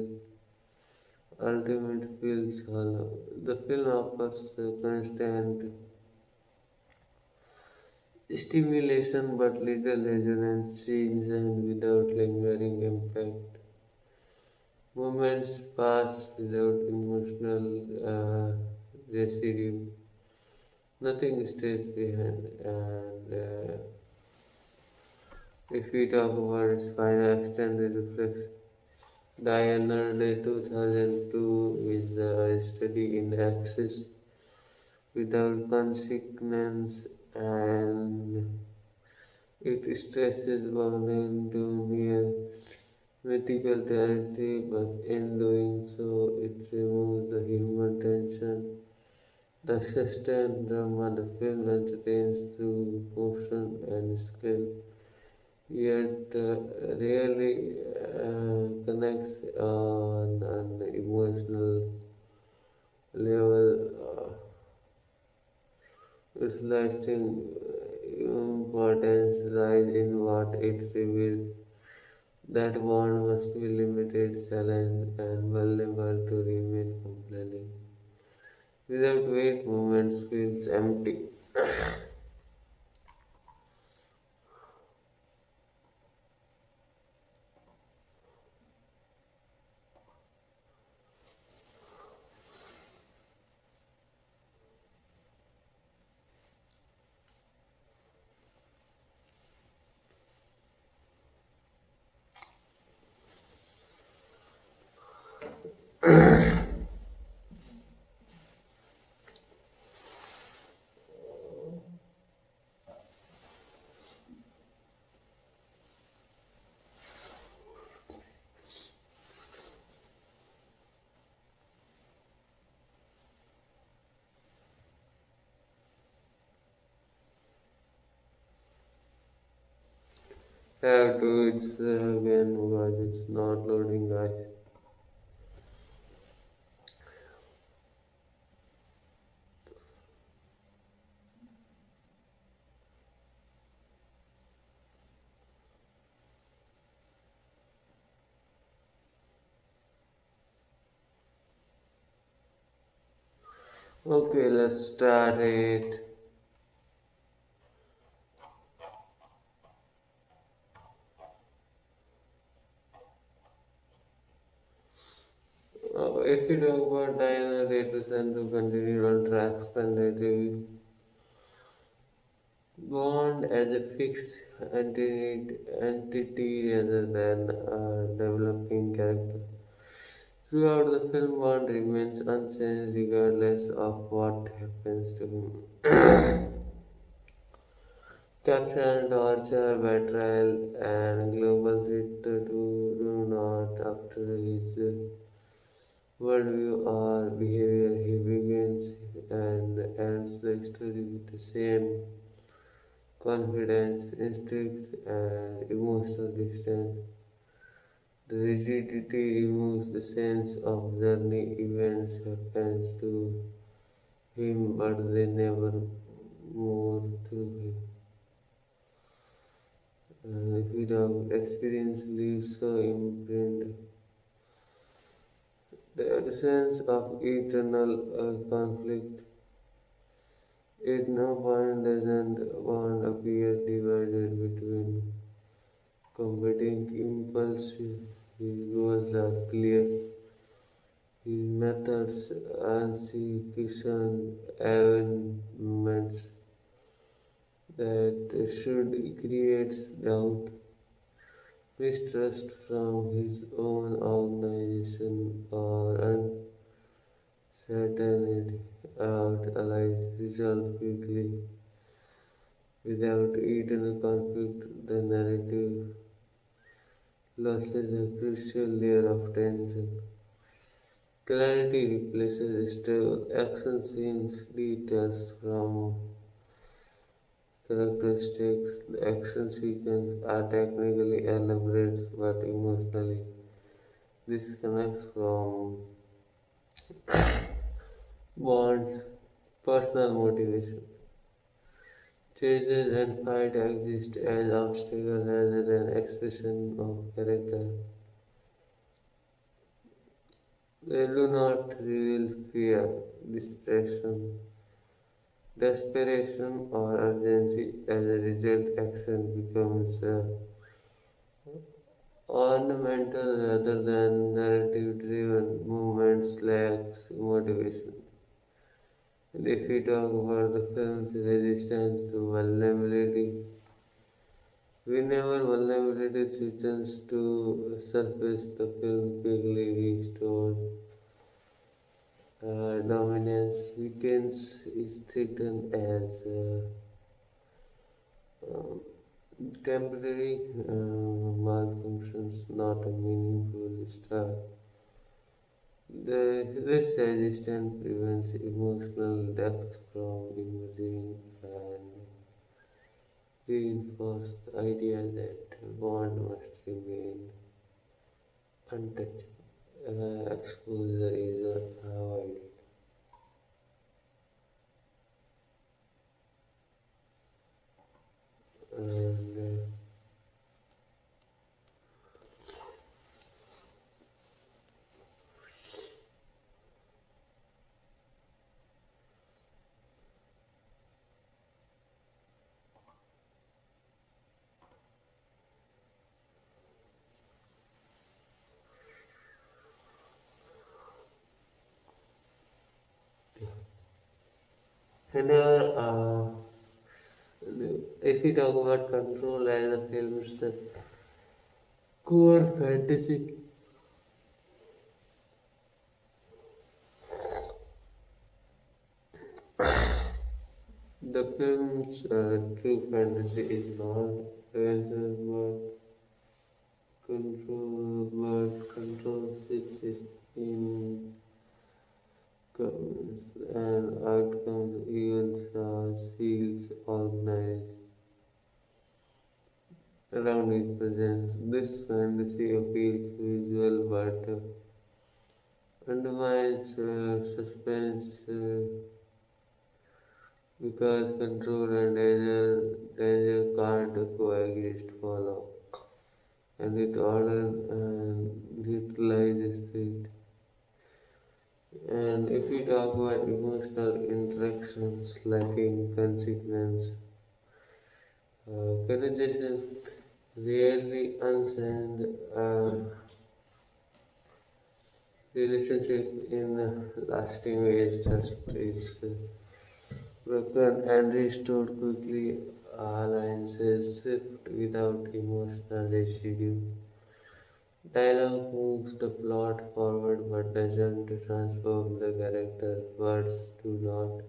ultimate feels hollow. The film offers constant stimulation but little resonance, scenes and without lingering impact. Moments pass without emotional residue. Nothing stays behind. And if we talk about its final extended reflection, Diana Day 2002 is a study in access without consequence, and it stresses bounding to near mythical territory, but in doing so, it removes the human tension, the sustained drama. The film entertains through motion and skill, yet rarely connects on an emotional level. Its lasting importance lies in what it reveals. That bond must be limited, silent, and vulnerable to remain compelling. Without weight, moments feels empty. Have to it's again because it's not loading, guys. Okay, let's start it. If you talk about Diana Radcliffe to continue on transparency, Bond as a fixed entity rather than a developing character. Throughout the film, Bond remains unchanged regardless of what happens to him. Capture, torture, betrayal, and global threat do not after his worldview or behavior. He begins and ends the story with the same confidence, instincts, and emotional distance. The rigidity removes the sense of journey. Events happens to him, but they never more through him. And if without experience leaves so imprint, the absence of eternal conflict, at no point doesn't one appear divided between competing impulses. His goals are clear, his methods execution elements that should create doubt, mistrust from his own organization, or uncertainty out allies resolve quickly. Without internal conflict, the narrative losses a crucial layer of tension. Clarity replaces stale action scenes, details from characteristics. The action sequences are technically elaborate but emotionally disconnects from Bond's personal motivation. Chases and fight exist as obstacles rather than expression of character. They do not reveal fear, depression, desperation, or urgency. As a result, action becomes Ornamental rather than narrative driven movements lacks motivation. And if we talk about the film's resistance to vulnerability, whenever vulnerability returns to surface, the film quickly restores dominance, weakens is threatened as um, temporary malfunctions, not a meaningful start. This resistance prevents emotional depth from emerging and reinforces the idea that bond must remain untouchable. Exposure is avoided. And whenever, if we talk about control as a film's core fantasy, the film's true fantasy is not adventure but control sits in comes and outcomes, even stars feels organized around his presence. This fantasy appeals visual but undermines suspense because control and danger can't coexist for long, and it order and utilizes it. And if we talk about emotional interactions lacking consequence, conversation rarely unsigned relationship in lasting ways just is broken and restored quickly. Alliances shift without emotional residue. Dialogue moves the plot forward but doesn't transform the character. Words do not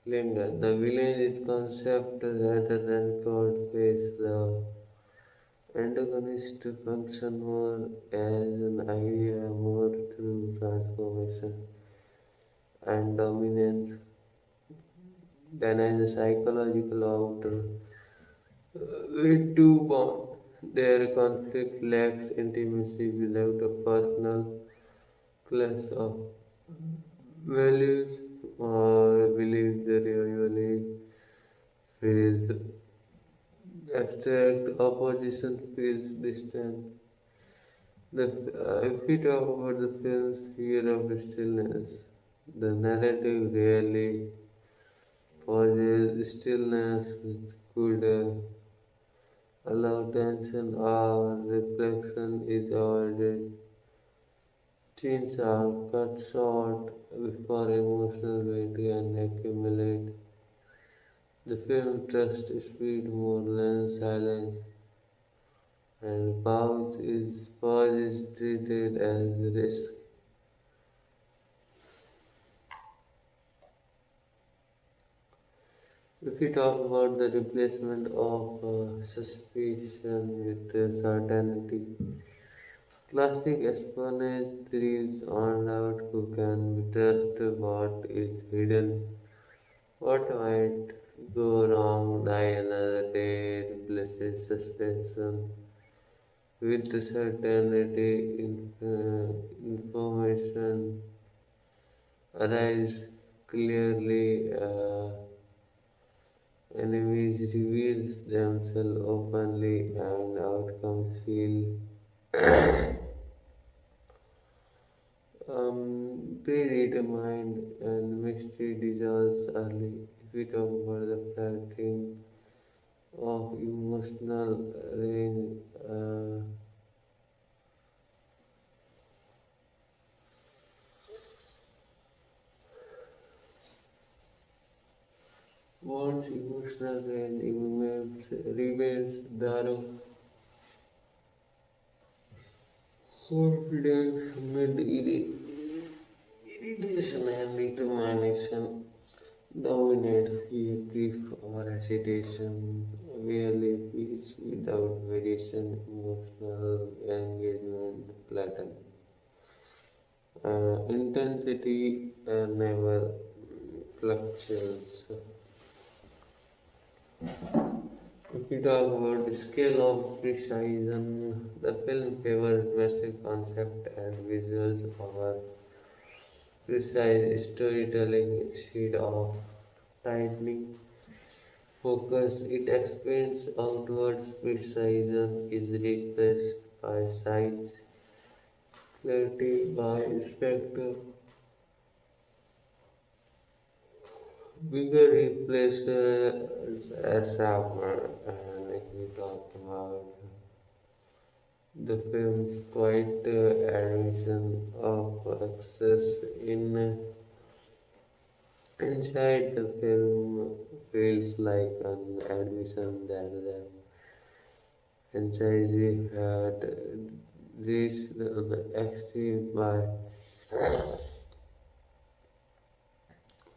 linger. The villain is concept rather than code face. The antagonist function more as an idea, more through transformation and dominance than as a psychological outer. With two bond, their conflict lacks intimacy without a personal clash of values or beliefs. They usually feels abstract. Opposition feels distant. If we talk about the film's fear of stillness, the narrative rarely pauses. Stillness which could allow tension or reflection is avoided. Scenes are cut short before emotional weight can accumulate. The film trusts speed more than silence, and pause is treated as risk. If we talk about the replacement of suspicion with certainty, classic espionage thrives on doubt who can be trusted, what is hidden, what might go wrong, die another day, replaces suspension with certainty. Information arrives clearly. Enemies reveals themselves openly and outcomes feel predetermined and mystery dissolves early. If we talk about the flattening of emotional range, One's emotional range remains narrow. Confidence, irritation, and determination dominate fear, grief, or hesitation. Rarely peace without variation, emotional engagement, flatten. Intensity never fluctuates. If we talk about the scale of precision, the film favors massive concept and visuals over precise storytelling instead of tightening focus. It expands outwards. Precision is replaced by size, clarity by spectrum, bigger replaces a sharper. And if we talk about the film's quiet admission of excess inside the film feels like an admission that the anxiety had reached an extreme by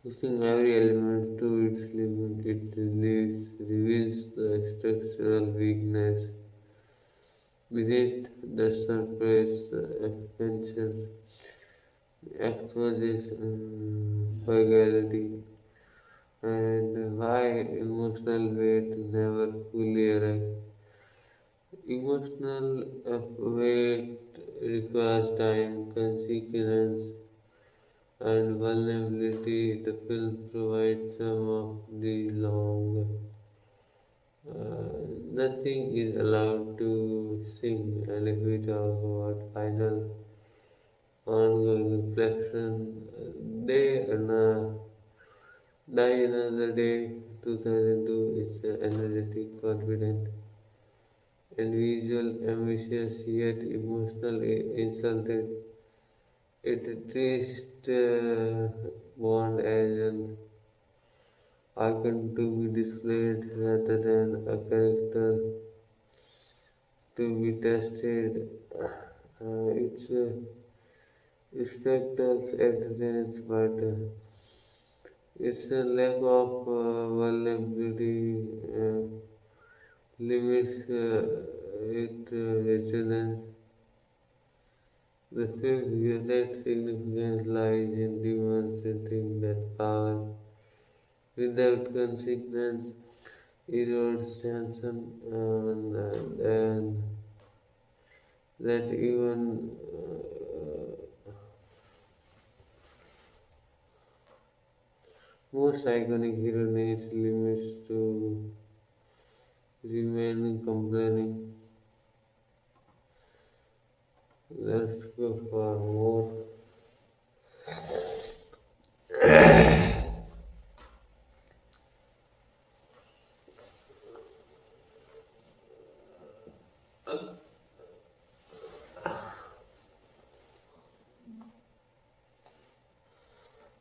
pushing every element to its limit. It reveals the structural weakness beneath the surface. Expansion exposes fragility and why emotional weight never fully arrives. Emotional weight requires time, consequence, and vulnerability. The film provides some of the long. Nothing is allowed to sing, and if we talk about final ongoing reflection, day and die another day. 2002 is energetic, confident, and visual, ambitious, yet emotionally insulted. It treats Bond as an icon to be displayed rather than a character to be tested. It spectacles entertains, but its a lack of vulnerability limits its resonance. The film's greatest significance lies in demonstrating that power without consequence erodes tension and that even most iconic hero needs limits to remain complaining. Let's go for more.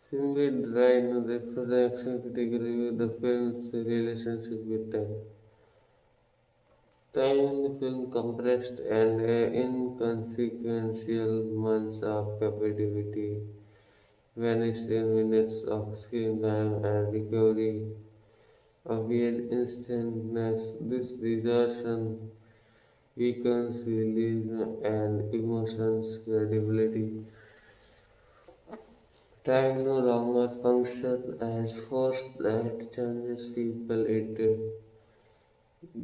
Simply Ryan reflects critically the film's relationship with time. Time in the film compressed and inconsequential months of captivity vanished in minutes of screen time and recovery appeared instantaneous. This distortion weakens realism and emotions credibility. Time no longer functions as force that changes people. It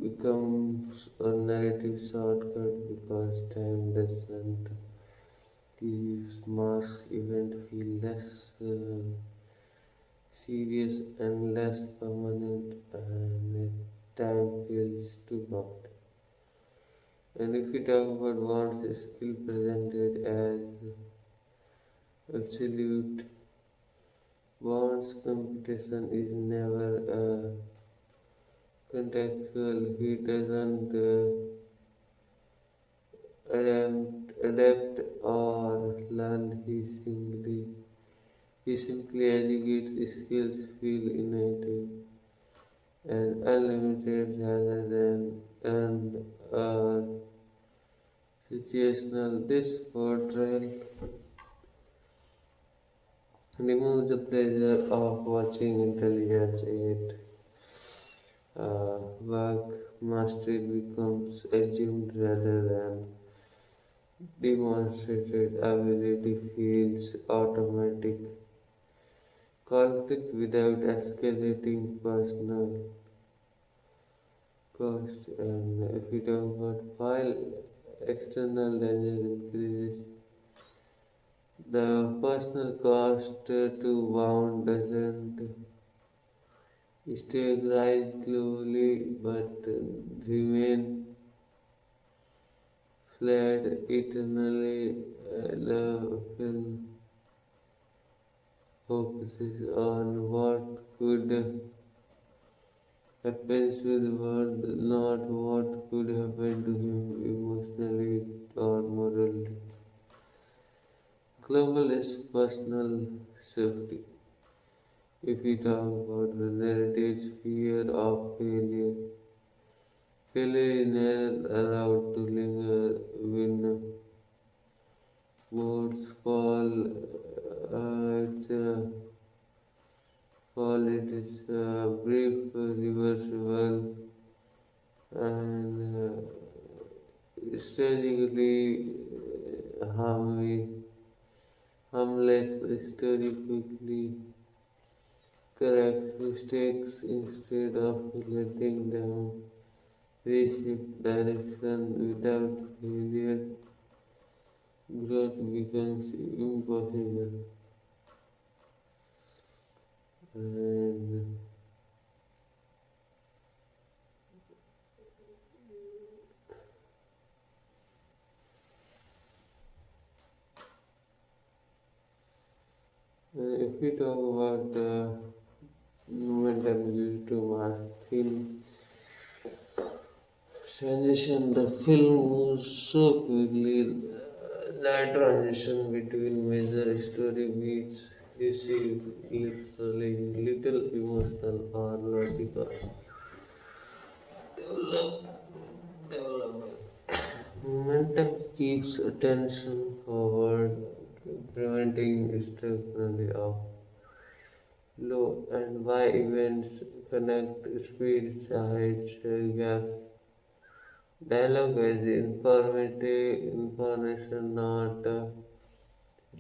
becomes a narrative shortcut because time doesn't leave marks. Event feel less serious and less permanent, and time feels too short. And if we talk about what's skill presented as absolute, Bond's competition is never contextual. He doesn't adapt or learn. He simply educates skills feel innate. and unlimited rather than earned or situational. This portrayal removes the pleasure of watching intelligence yet work mastery becomes assumed rather than demonstrated. Ability feels automatic. Conflict without escalating personal cost, and if we talk about while external danger increases, the personal cost to wound doesn't stay rise slowly but remain flat eternally. The film focuses on what could happen to the world, not what could happen to him emotionally or morally. Global is personal safety. If we talk about the narrative's fear of failure, failure is never allowed to linger when boats fall. It's a fall. It is a brief, reversible, and strategically harmless. The story quickly corrects mistakes instead of letting them reshape direction. Without failure, growth becomes impossible. And if we talk about momentum due to mass theme transition, the film moves so quickly that transition between major story beats receive literally little emotional or logical development. Momentum keeps attention forward, preventing stagnation of low and why events connect speeds, heights, gaps. Dialogue as informative information, not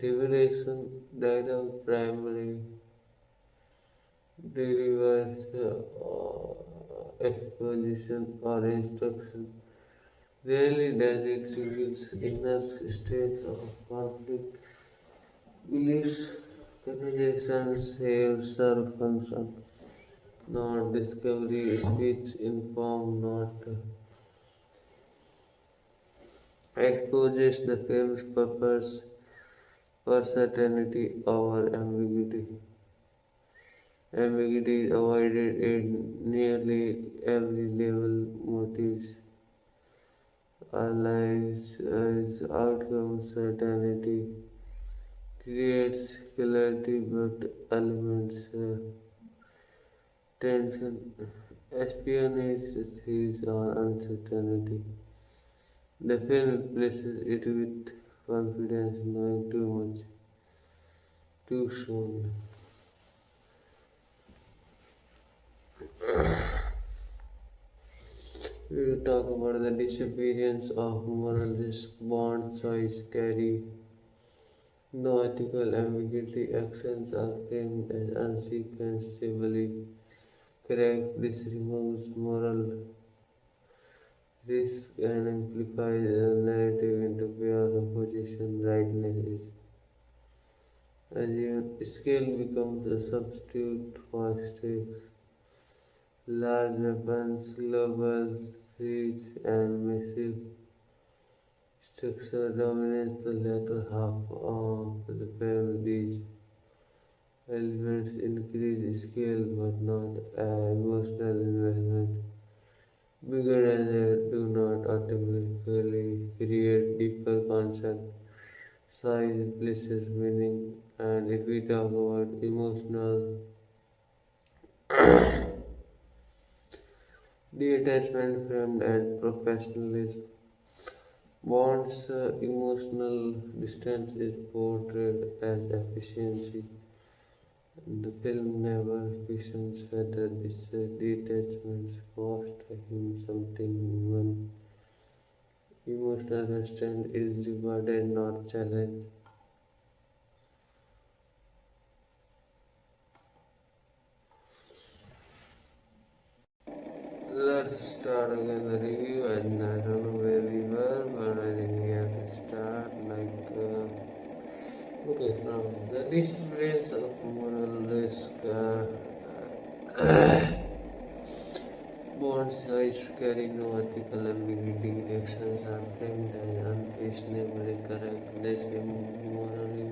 revelation. Dialogue primarily delivers exposition or instruction. Rarely does it reveal inner states of conflict, beliefs, conversations, serve function, not discovery, speech inform, not exposes the film's purpose for certainty over ambiguity. Ambiguity is avoided at nearly every level. Motives, our lives as outcome certainty creates clarity but elements tension. Espionage thrives on uncertainty. The film replaces it with confidence, knowing too much too soon. We will talk about the disappearance of moral risk. Bond choice carry no ethical ambiguity. Actions are framed as unsequentially correct. This removes moral risk and amplifies the narrative into pure opposition. Rightness is assumed. Scale becomes a substitute for stakes. Large weapons, global threats, and massive structure dominates the latter half of the film. These elements increase scale but not emotional investment. Bigger and do not automatically create deeper concept. Size replaces meaning, and if we talk about emotional Detachment framed as professionalism. Bond's emotional distance is portrayed as efficiency. The film never questions whether this detachment cost him something human. Emotional restraint is rewarded, not challenged. Let's start again the review, and I don't know where we were, but I think we have to start okay, from the disciplines of moral risk. Bond sites carry no ethical ambiguity. Actions are framed as unquestionably correct. They seem morally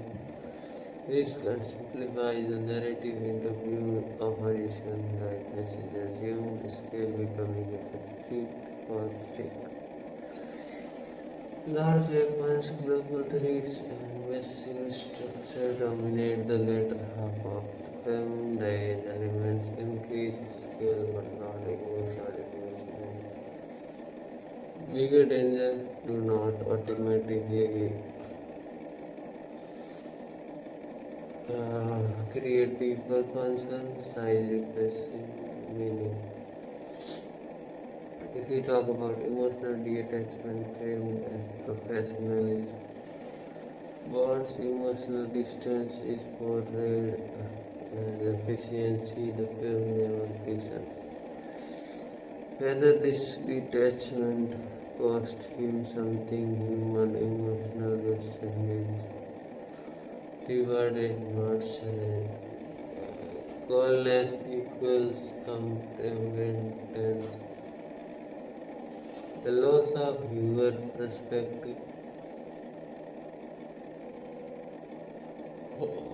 risk and simplifies the narrative into view opposition. Rightness is assumed, scale becoming a substitute for stake. Large weapons, global threats, and massive structure dominate the latter half of the film. These elements increase scale but not emotional investment. Bigger dangers do not automatically create people concern, size replacing meaning. If we talk about emotional detachment framed as professionalism, Bond's emotional distance is portrayed as efficiency. The film never questions whether this detachment cost him something human. Emotional restraint is rewarded, not challenged. Coldness equals competence. The loss of viewer perspective.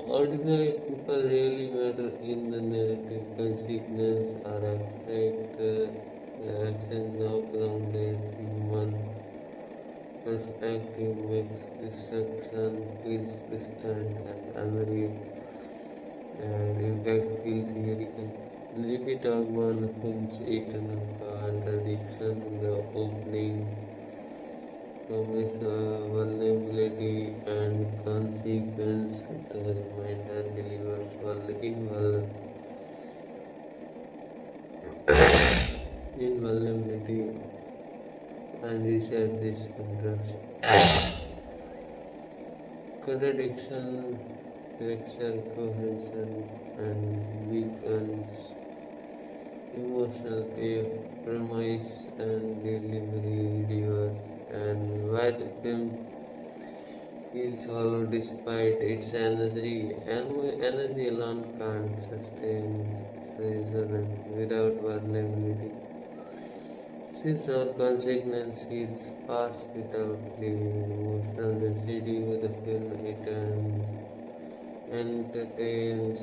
Ordinary people really matter in the narrative. Consequences are abstract. The actions of grounded human perspective makes destruction feels distant and unreal, and impact feels theoretical. If we talk about the film's eternal contradiction, the opening promise vulnerability and consequence, the reminder delivers invulnerability and reset this contradiction, character cohesion, and weakens emotional payoff, promise and delivery diverse, and while the film feels hollow despite its energy, and energy alone can't sustain resonance without vulnerability. Since all consequences pass without leaving emotional residue, the film entertains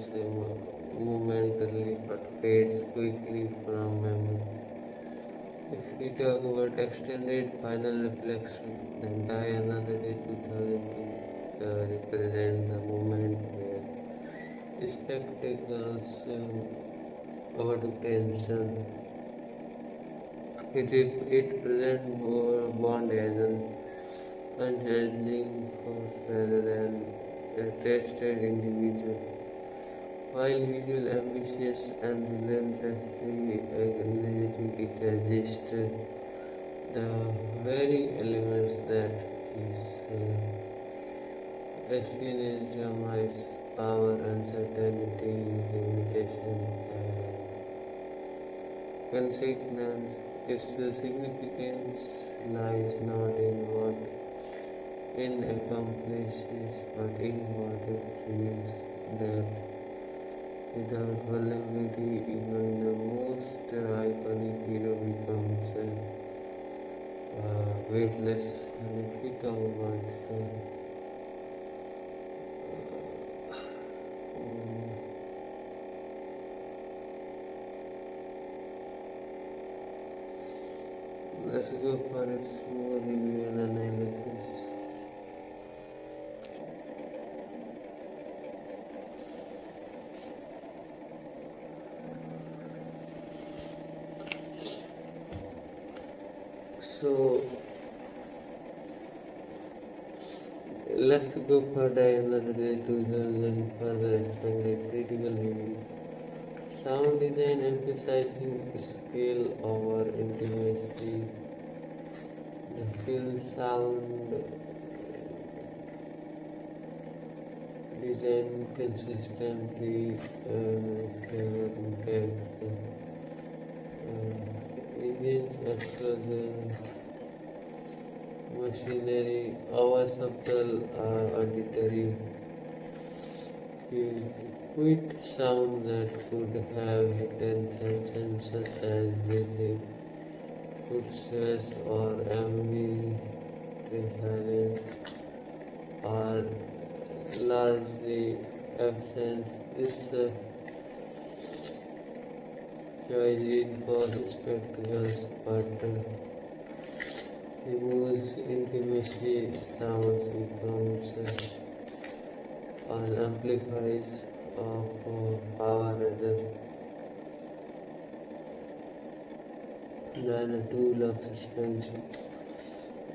momentarily but fades quickly from memory. If we talk about extended final reflection, then Die Another Day 2002 represent the moment where spectacles overtook tension. It presents Bond as an unchanging force rather than a tested individual. While visual ambitious and relentlessly energetic, it resists the very elements that his espionage drama, its power, uncertainty, limitation, and consequence. Its significance lies not in what it accomplishes, but in what it reveals. That without vulnerability, even the most iconic hero becomes weightless. And if we talk about let's go for its more review and analysis. So let's go further another day to the further expanded critical review. Sound design emphasizing scale over intimacy. The film sound design consistently favor impact. Indians explore the machinery, hours of the auditory quit sound that could have hidden tension such as breathing, footsteps, or ambient silence are largely absent. This choice reinforces spectacles but removes intimacy. Sounds becomes an amplifies of power rather than a tool of suspension.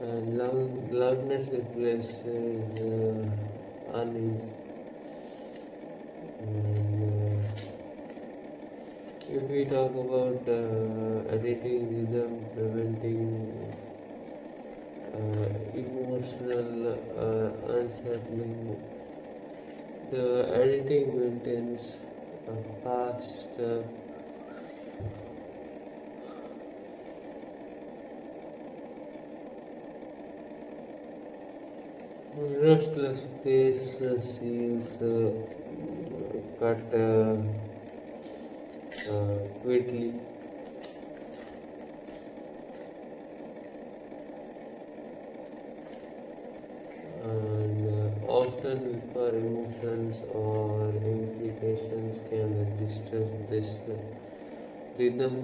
And loudness replaces unease. And if we talk about editing rhythm, preventing emotional unsettling, the editing maintains a fast, restless pace, scenes cut quickly. And often before emotions or implications can register. This rhythm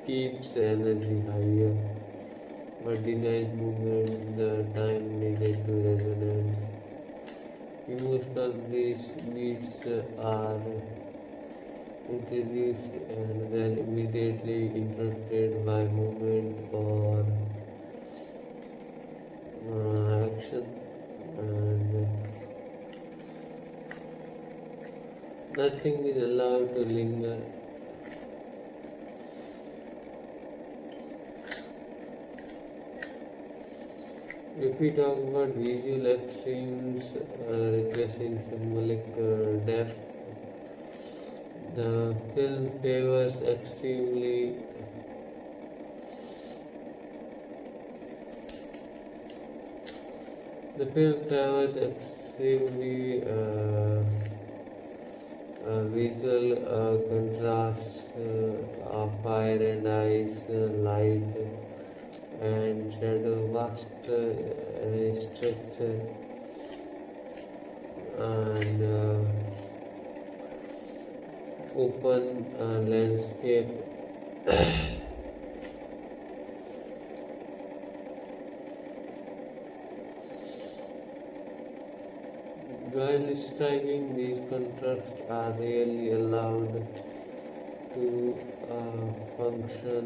keeps energy higher but denies movement the time needed to resonate. Emotional needs are introduced and then immediately interrupted by movement or action, and nothing is allowed to linger. If we talk about visual extremes replacing symbolic depth, the film favors extremely visual contrasts of fire and ice, light and shadow, vast structure and open landscape. While striking, these contrasts are rarely allowed to function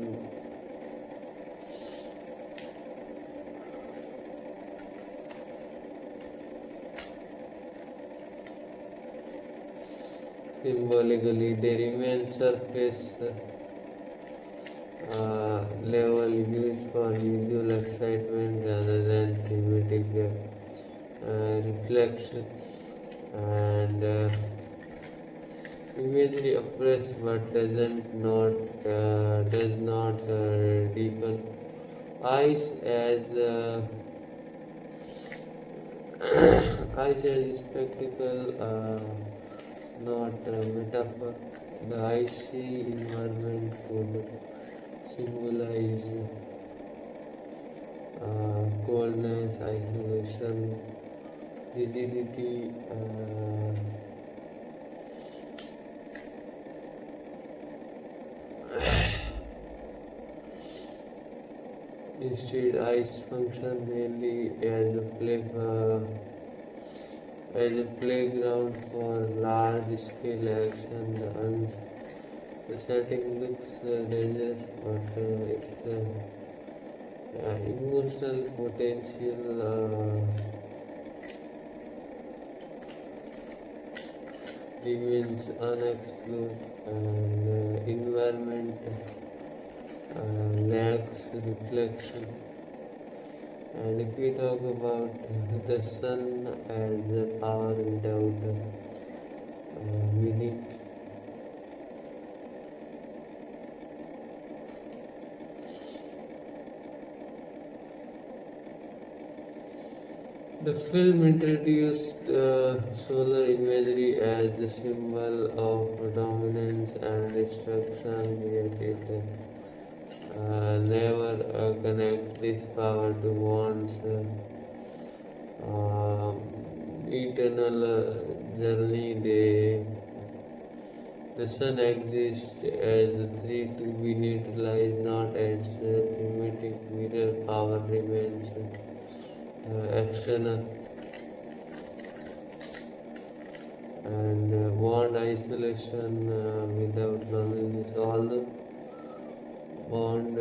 symbolically. They remain surface level, used for visual excitement rather than thematic reflection. And imagery oppress but does not deepen. Eyes as eyes as spectacle, not metaphor. The icy environment could symbolize coldness, isolation, rigidity. Instead, ice function mainly as a playground for large-scale action. The The setting looks dangerous, but its emotional potential remains unexplored, and environment lacks reflection. And if we talk about the sun as a power without meaning, the film introduced solar imagery as the symbol of dominance and destruction, yet it never connect this power to one's um eternal journey. The sun exists as a threat to be neutralized, not as a thematic mirror. Power remains external and bond isolation without loneliness. Although bond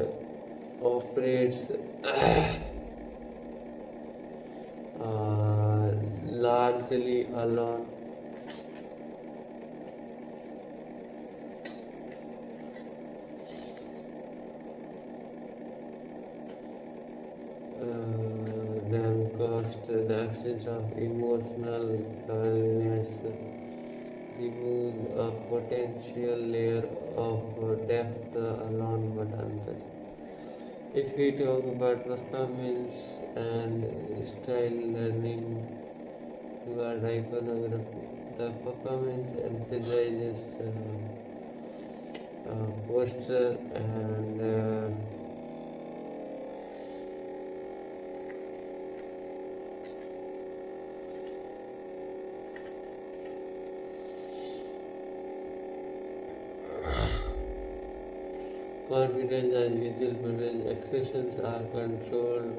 operates largely alone. Then cost the absence of emotional loneliness removes a potential layer of depth alone but untouched. If we talk about performance and style learning toward iconography, the performance emphasizes posture and confidence and visual presence. Expressions are controlled,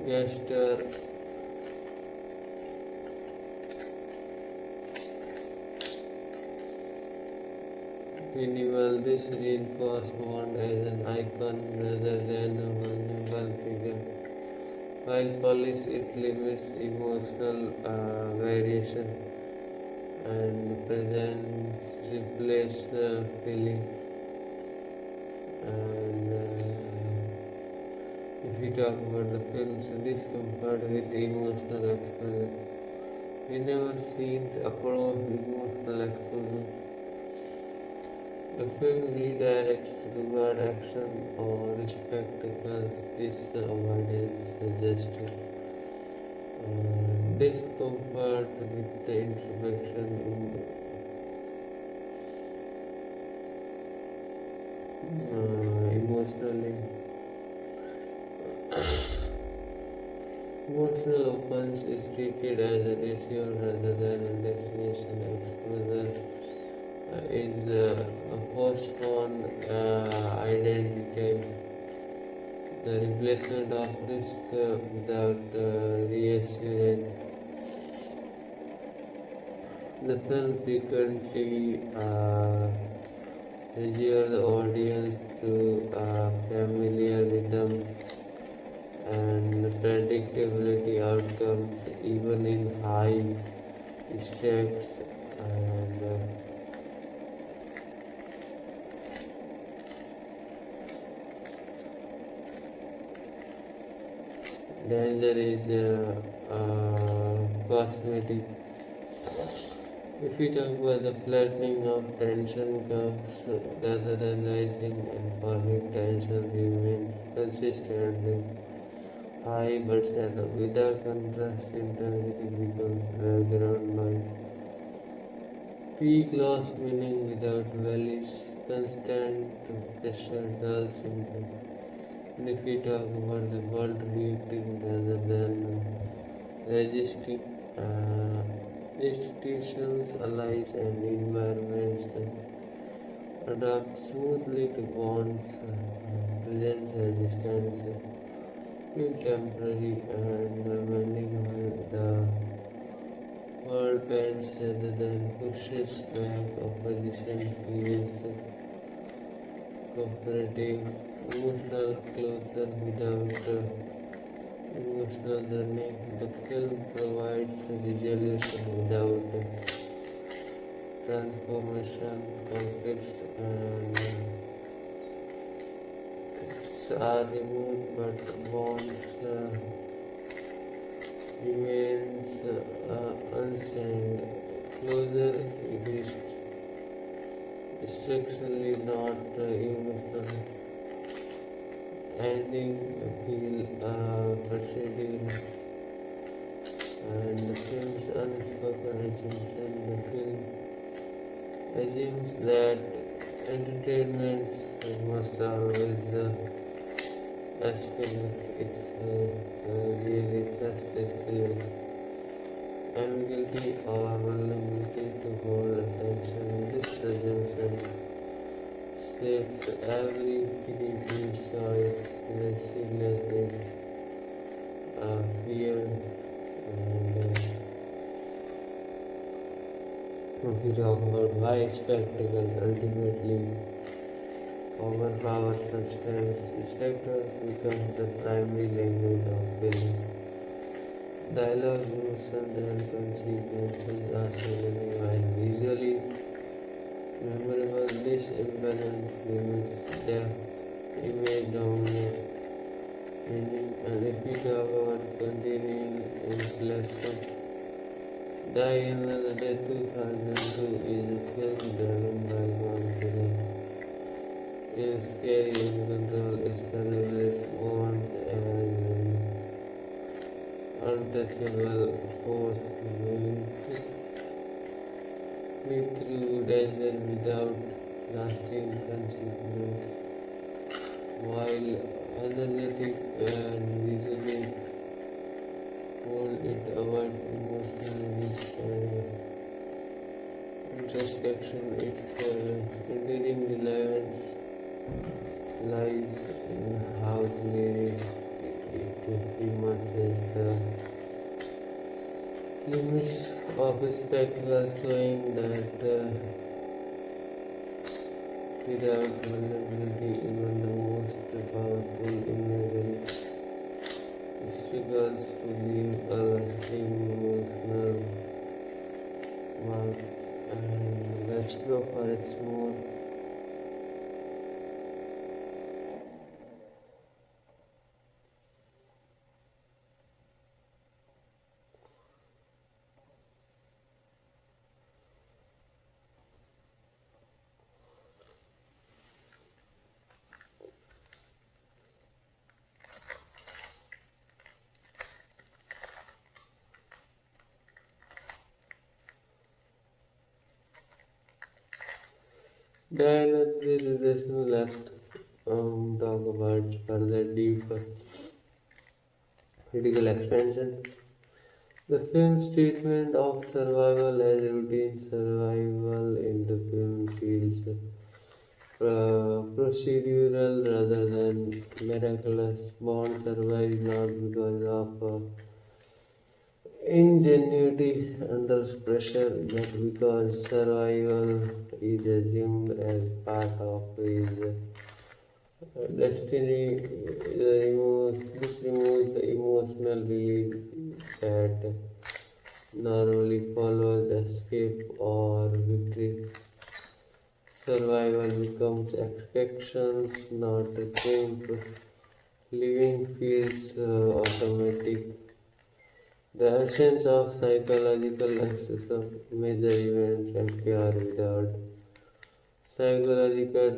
gesture minimal. This reinforces one as an icon rather than a vulnerable figure. While polish it limits emotional variation and presence replace feeling. And if we talk about the film's discomfort with emotional exposure, we never seen a pro emotional exposure. The film redirects toward action or spectacles. This avoidance suggests discomfort with the introspection emotionally. Emotional opens is treated as a ratio rather than a destination. Exposure is a postponed identity, the replacement of risk without reassurance. The film frequently assures the audience to familiar rhythm and predictability outcomes even in high stakes and danger is cosmetic. If we talk about the flattening of tension curves rather than rising and falling, tension remains consistently high but shallow. Without contrast, intensity becomes background noise. Peak lost meaning without valleys. Constant pressure dulls symptom. And if we talk about the world reacting rather than resisting, uh, institutions, allies, and environments adapt smoothly to bonds, present resistance, feel temporary and mending the world bends rather than pushes back, opposition feels cooperative, emotional closure without emotional journey. The film provides resolution without transformation, conflicts and are removed but bonds remains unstained. Closure exists structurally, not emotionally. Ending feel frustrating and the film's unspoken assumption. The film assumes that entertainment must always experience its really trusted ambiguity or vulnerability to hold attention. This assumption shapes every creative choice, resilience, its fear, and we talk about why spectacles ultimately overpower substance. Spectacles become the primary language of film. Dialogue, emotions, and consequences are suddenly while visually memorable. This imbalance limits depth, image dominance, meaning, and if we talk about continuing inflection, Die Another Day 2002 is a film driven by confidence. It's scary in control, it celebrates bonds and untouchable force moving me through danger without lasting consequence. While analytic and visually hold it avoid emotional risk and introspection, its enduring relevance lies in how clearly it emerges the limits of spectacle, showing that without vulnerability, even the most powerful imagery struggles to leave a lasting emotional mark. And let's go for its more. Then the relation left talk about further deeper critical expansion. The film's treatment of survival as routine survival in the film feels procedural rather than miraculous. Bond survives not because of ingenuity under pressure, but because survival is assumed as part of his destiny. This removes the emotional relief that normally follows escape or victory. Survival becomes expectations, not a triumph. Living feels automatic. The essence of psychological access of major events occur without psychological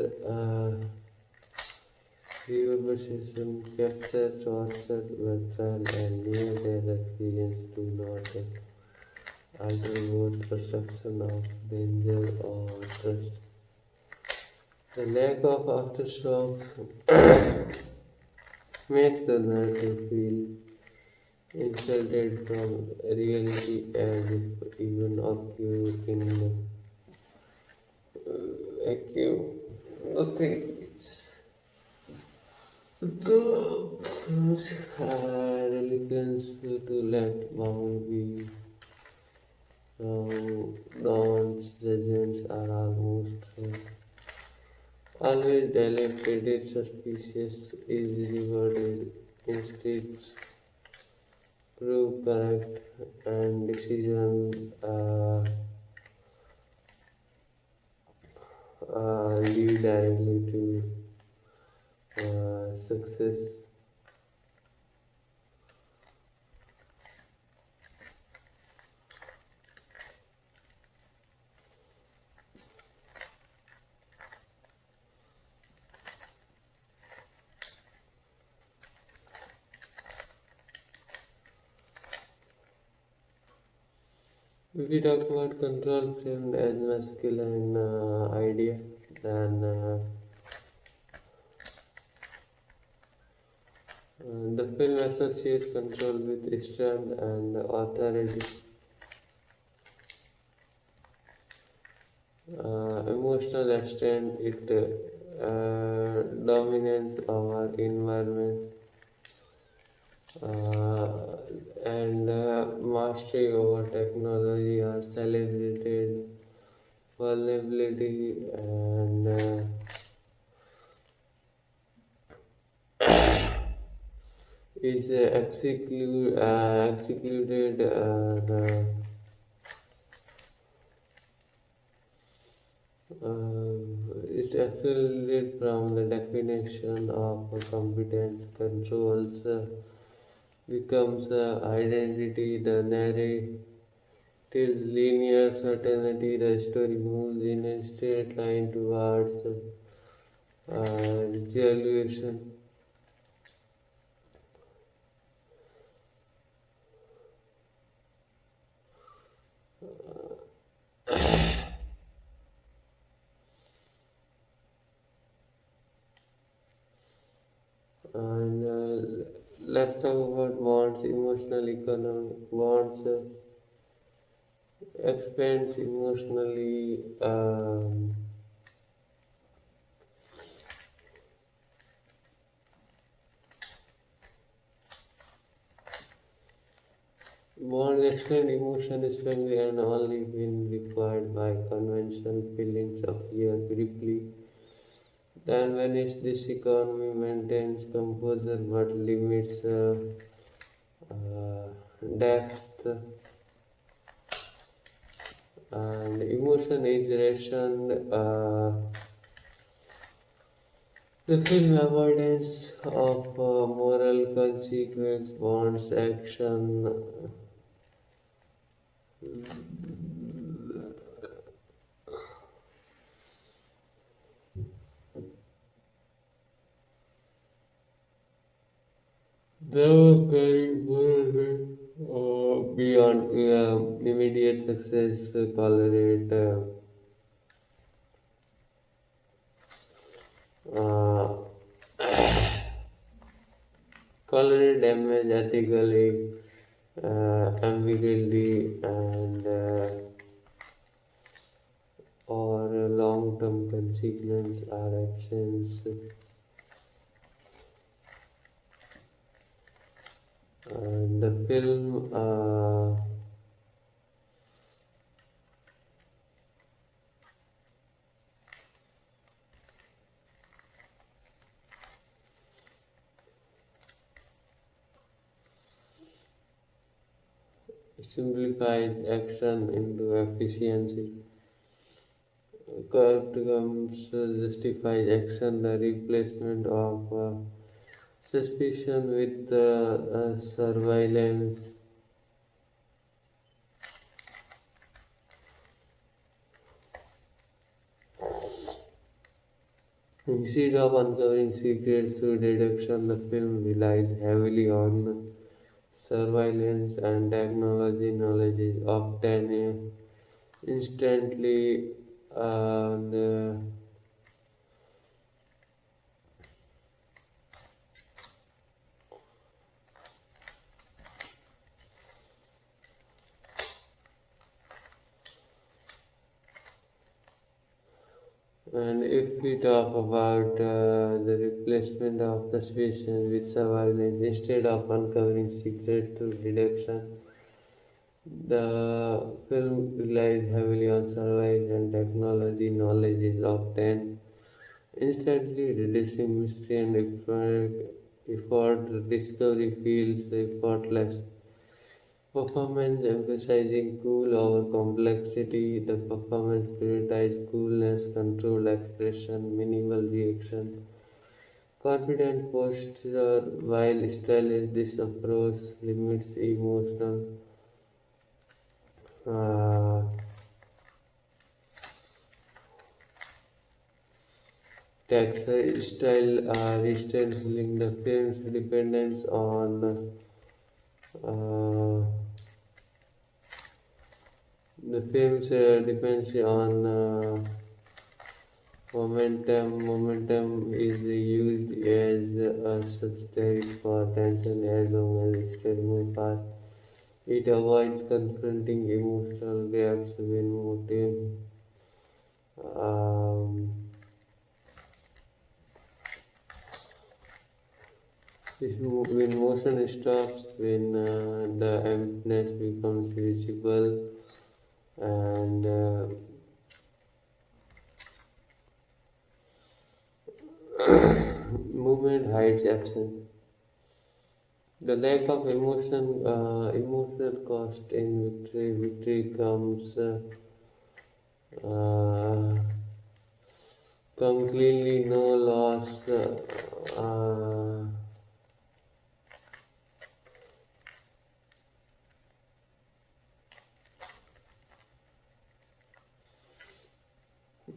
reverberation, capture, torture, betrayal, and near-death experience do not alter both perception of danger or trust. The lack of aftershocks makes the narrative feel insulted from reality as if even occurred in vacuum. Nothing. It's the relevance to let bound be Now, dons, judgments are always dilapidated, suspicious, is rewarded, instincts prove correct, and decision lead directly to success. If we talk about control framed as masculine idea, then the film associates control with strength and authority. Emotional extent, it dominance over environment uh, and mastery over technology are celebrated. Vulnerability and is executed is excluded from the definition of competence. Controls becomes identity. The narrative is linear certainty. The story moves in a straight line towards resolution. And let's talk about bonds, emotional economy. Bonds expands emotionally. Bonds expand emotion strongly and only when required by conventional feelings appear briefly. Then vanish. This economy maintains composure but limits uh, depth and emotion is rationed. The film avoidance of moral consequence bonds action. The carrying forward beyond immediate success, uh, tolerate damage ethically, ambiguity, and or long-term consequence are absence. The film simplifies action into efficiency. Outcomes justifies action, the replacement of suspicion with surveillance. Instead of uncovering secrets through deduction, the film relies heavily on surveillance and technology. Knowledge is obtained instantly and and if we talk about the replacement of suspicion with surveillance, instead of uncovering secret through deduction, The film relies heavily on surveys and technology. Knowledge is obtained instantly, reducing mystery and effort. Discovery feels effortless. Performance emphasizing cool over complexity. The performance prioritizes coolness, controlled expression, minimal reaction, confident posture. While stylish, this approach limits emotional uh, textile restraining the film's dependence on uh, the film's depends on momentum. Momentum is used as a substrate for tension as long as it can move fast. It avoids confronting emotional gaps when um, when motion stops, when the emptiness becomes visible, and movement hides absence. The lack of emotional cost in victory. Victory comes uh, completely no loss.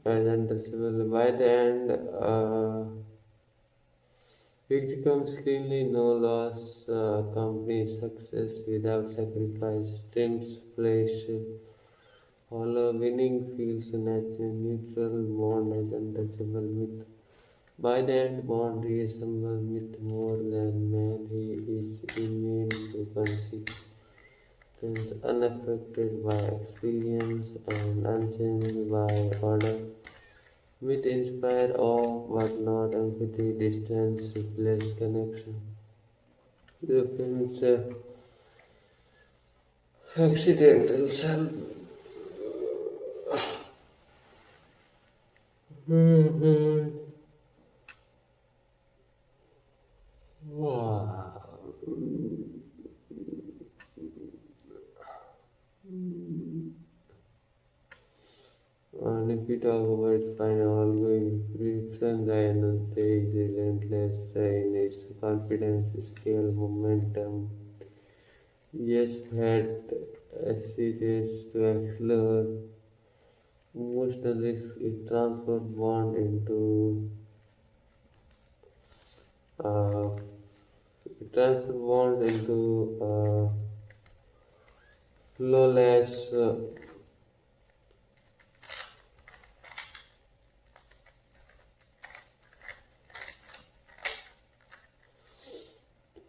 As understandable. By the end, it becomes cleanly no loss. Company success without sacrifice. Teams flesh. Hollow winning feels natural, neutral, bond as untouchable myth. By the end, Bond reassembles myth more than man. He is immune to consequences, unaffected by experience and unchanged by order. Myth inspire awe, but not empathy. Distance replaces connection. The film's accidental self. Wow. And if we talk about final ongoing friction, the Anante is relentless in its confidence, scale, momentum. Yes, had hesitates to explore emotional risk, it transforms bond into uh, it transforms bond into flawless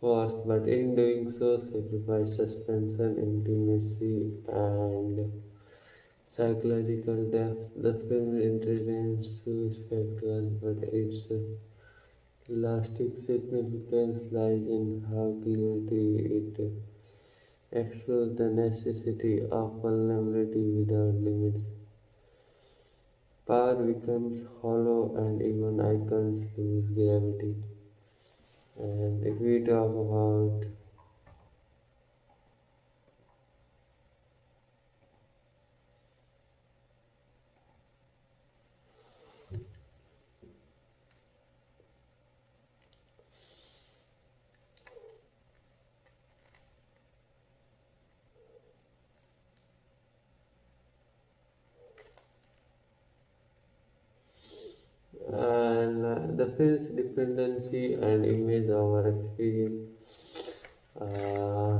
force, but in doing so, sacrifice suspension, intimacy, and psychological depth. The film intervenes through spectacles, but its lasting significance lies in how clearly it explores the necessity of vulnerability without limits. Power becomes hollow and even icons lose gravity. And if we talk about and the film's dependency and image over experience, uh,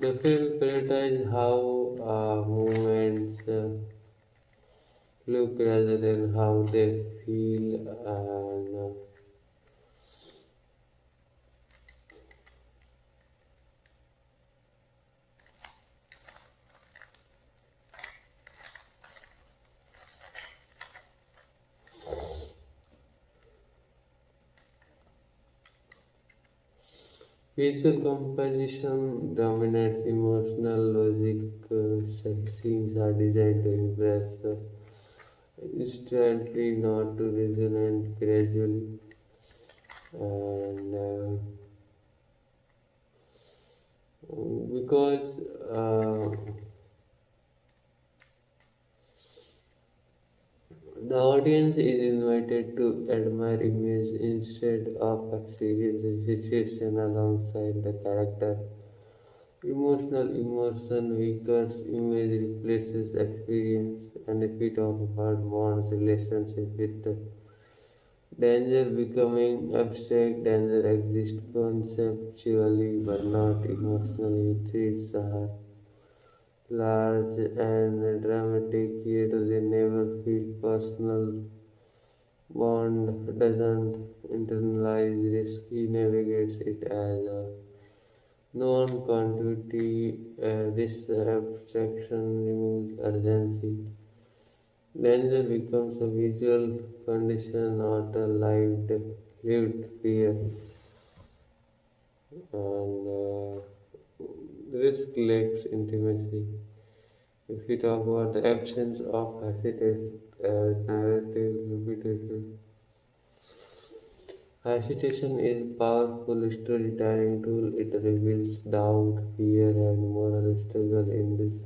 the film prioritizes how movements look rather than how they feel, and Visual composition dominates emotional logic. Scenes are designed to impress instantly, not to resonate gradually. And because the audience is invited to admire image instead of experience the situation alongside the character. Emotional immersion weakens image replaces experience, and if we talk about bonds relationship with the danger becoming abstract, danger exists conceptually but not emotionally. Threats are large and dramatic, yet they never feel personal. Bond doesn't internalize risk, he navigates it as a known quantity. This abstraction removes urgency. Danger becomes a visual condition, not a lived fear. And risk lacks intimacy. If we talk about the absence of hesitation, narrative repetition. Hesitation is a powerful storytelling tool. It reveals doubt, fear, and moral struggle in this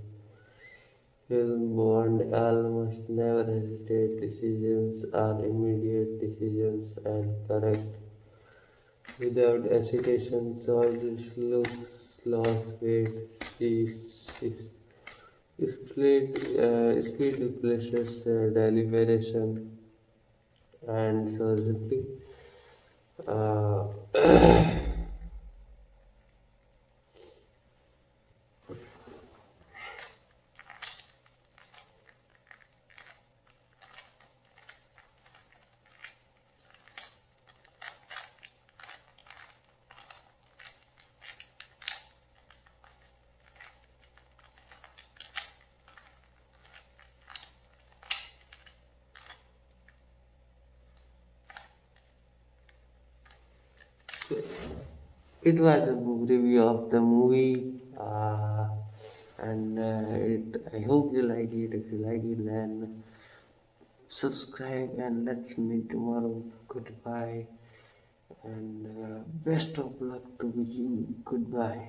film. Bond almost never hesitate. Decisions are immediate decisions and correct. Without hesitation, choices looks lost weight. Speed replaces deliberation, and so simply. Uh, it was a review of the movie, and I hope you like it. If you like it, then subscribe and let's meet tomorrow. Goodbye, and best of luck to you. Goodbye.